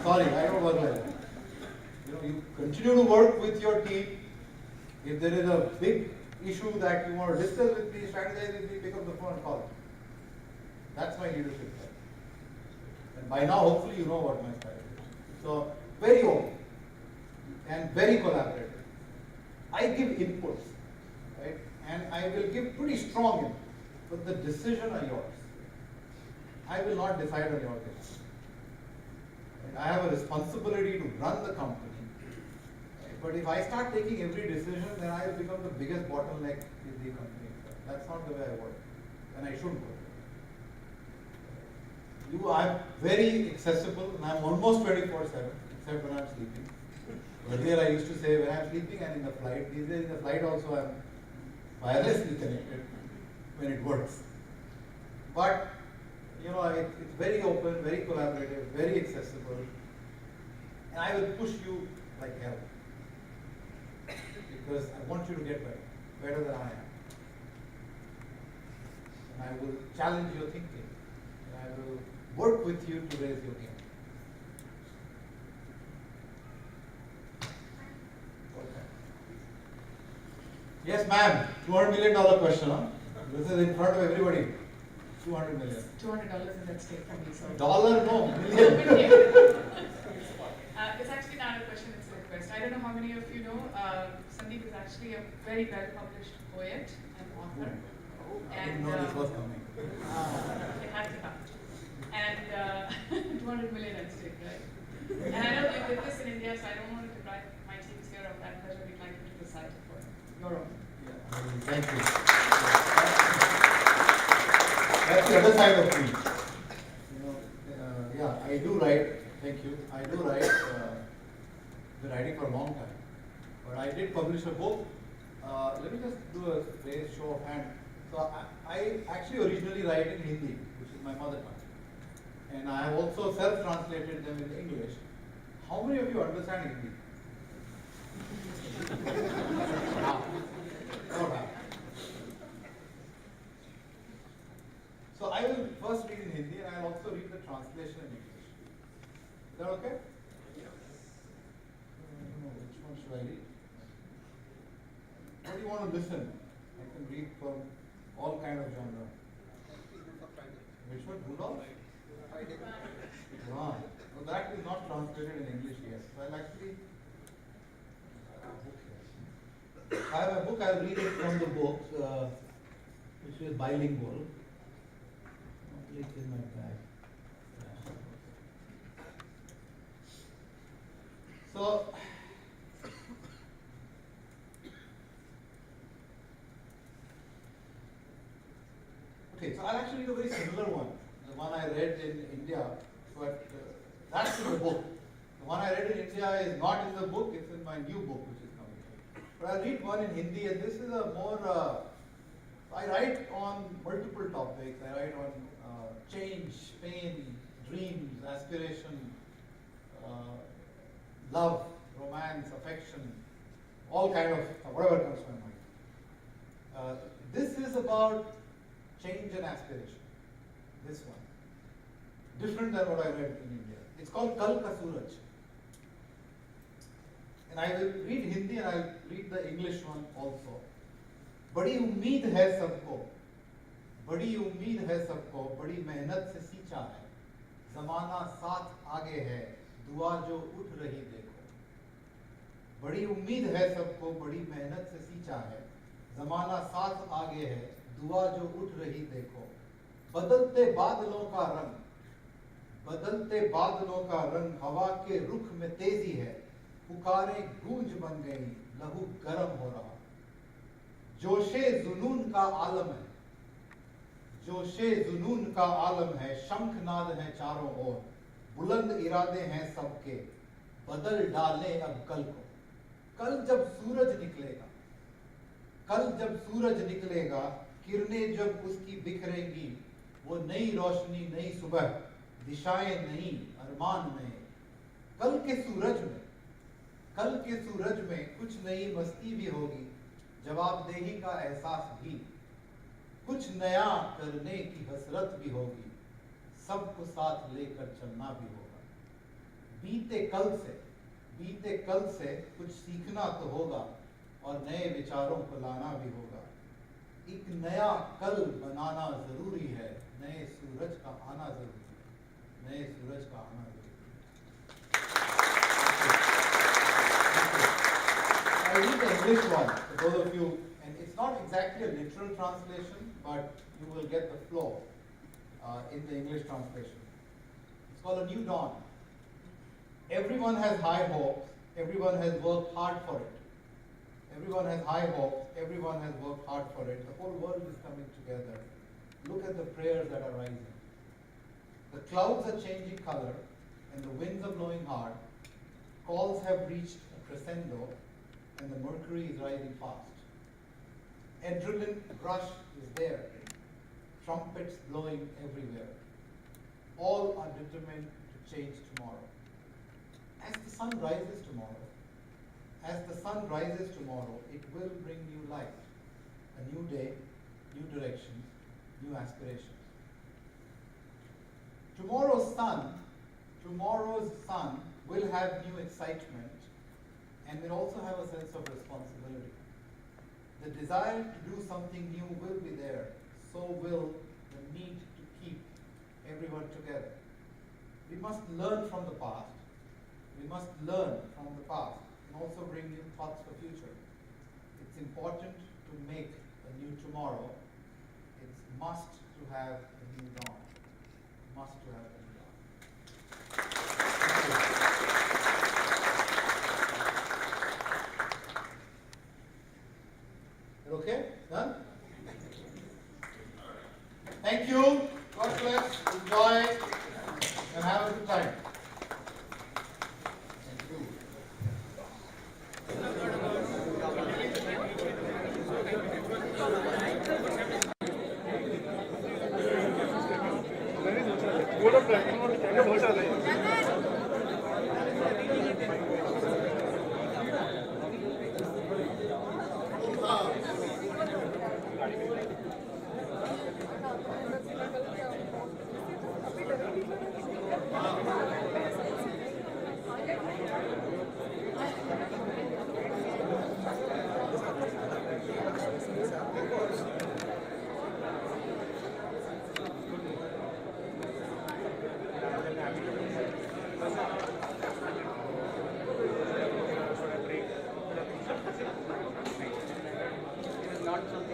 Sorry, I don't work like that. You continue to work with your team. If there is a big issue that you want to discuss with me, strategize with me, pick up the phone and call me. That's my leadership style. And by now, hopefully, you know what my style is. So, very open and very collaborative. I give inputs, right? And I will give pretty strong input, but the decision are yours. I will not decide on your behalf. I have a responsibility to run the company. But if I start taking every decision, then I will become the biggest bottleneck in the company. That's not the way I work, and I should work. I'm very accessible, and I'm almost 24/7, except when I'm sleeping. Earlier I used to say when I'm sleeping and in the flight. These days in the flight also I'm wirelessly connected when it works. But it's very open, very collaborative, very accessible, and I will push you like hell. Because I want you to get better than I am. And I will challenge your thinking. And I will work with you to raise your game. Okay. Yes, ma'am. $200 million question, huh? This is in front of everybody. $200 million. $200 is at stake for me, so. Dollar, no, million. It's actually not a question, it's a request. I don't know how many of you know, Sandeep is actually a very well-published poet and author. I didn't know this was coming. It had to come. And 200 million at stake, right? And I know you did this in India, so I don't want to deprive my teams here of that pleasure. We'd like you to decide for your own. Yeah, thank you. That's the other side of me. Yeah, I do write. Thank you. I do write. Been writing for a long time, but I did publish a book. Let me just do a raise show of hand. So I actually originally write in Hindi, which is my mother tongue, and I have also self-translated them in English. How many of you understand Hindi? So I will first read in Hindi, and I will also read the translation in English. Is that okay? Which one should I read? What do you want to listen? I can read from all kind of genre. Which one? Rudolph? Quran. So that is not translated in English yet. So I'll actually, I have a book, I'll read it from the book, which is bilingual. It's in my bag. So, okay, so I'll actually do a very similar one. The one I read in India, but that's in the book. The one I read in India is not in the book, it's in my new book which is coming. But I'll read one in Hindi, and this is a more, I write on multiple topics. I write on change, pain, dreams, aspiration, love, romance, affection, all kind of, whatever comes to my mind. This is about change and aspiration, this one. Different than what I read in India. It's called Kal Ka Suraj. And I will read Hindi and I'll read the English one also. बड़ी उम्मीद है सबको, बड़ी उम्मीद है सबको, बड़ी मेहनत से सींचा है, जमाना साथ आगे है, दुआ जो उठ रही देखो। बड़ी उम्मीद है सबको, बड़ी मेहनत से सींचा है, जमाना साथ आगे है, दुआ जो उठ रही देखो। बदलते बादलों का रंग, बदलते बादलों का रंग, हवा के रुख में तेजी है, पुकारें गूंज बन गई, लहू गर्म हो रहा। जोशे जुनून का आलम है, जोशे जुनून का आलम है, शंखनाद है चारों ओर, बुलंद इरादे हैं सबके, बदल डाले अब कल को। कल जब सूरज निकलेगा, कल जब सूरज निकलेगा, किरणें जब उसकी बिखरेंगी, वो नई रोशनी, नई सुबह, दिशाएं नई, अरमान नए। कल के सूरज में, कल के सूरज में कुछ नई मस्ती भी होगी, जवाबदेही का एहसास भी, कुछ नया करने की हसरत भी होगी, सबको साथ लेकर चलना भी होगा। बीते कल से कुछ सीखना तो होगा और नए विचारों को लाना भी होगा। एक नया कल बनाना जरूरी है, नए सूरज का आना जरूरी है, नए सूरज का आना जरूरी है। I read the English one for those of you, and it's not exactly a literal translation, but you will get the flow in the English translation. It's called A New Dawn. Everyone has high hopes, everyone has worked hard for it. Everyone has high hopes, everyone has worked hard for it. The whole world is coming together. Look at the prayers that are rising. The clouds are changing color and the winds are blowing hard. Calls have reached a crescendo and the mercury is rising fast. Adrenaline rush is there. Trumpets blowing everywhere. All are determined to change tomorrow. As the sun rises tomorrow, it will bring new light, a new day, new directions, new aspirations. Tomorrow's sun will have new excitement and will also have a sense of responsibility. The desire to do something new will be there, so will the need to keep everyone together. We must learn from the past. And also bring new thoughts for future. It's important to make a new tomorrow. It's must to have a new dawn. Must to have a new dawn. Okay? Done? Thank you. God bless. Enjoy and have a good time.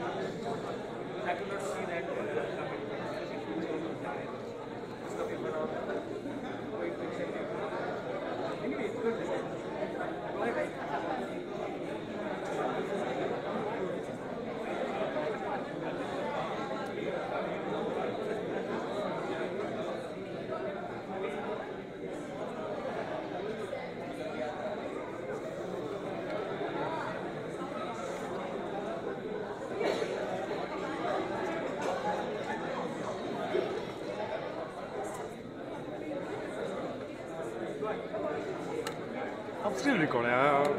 I could not see that coming. उसका paper और कोई question नहीं anyway it's good I'm still recording.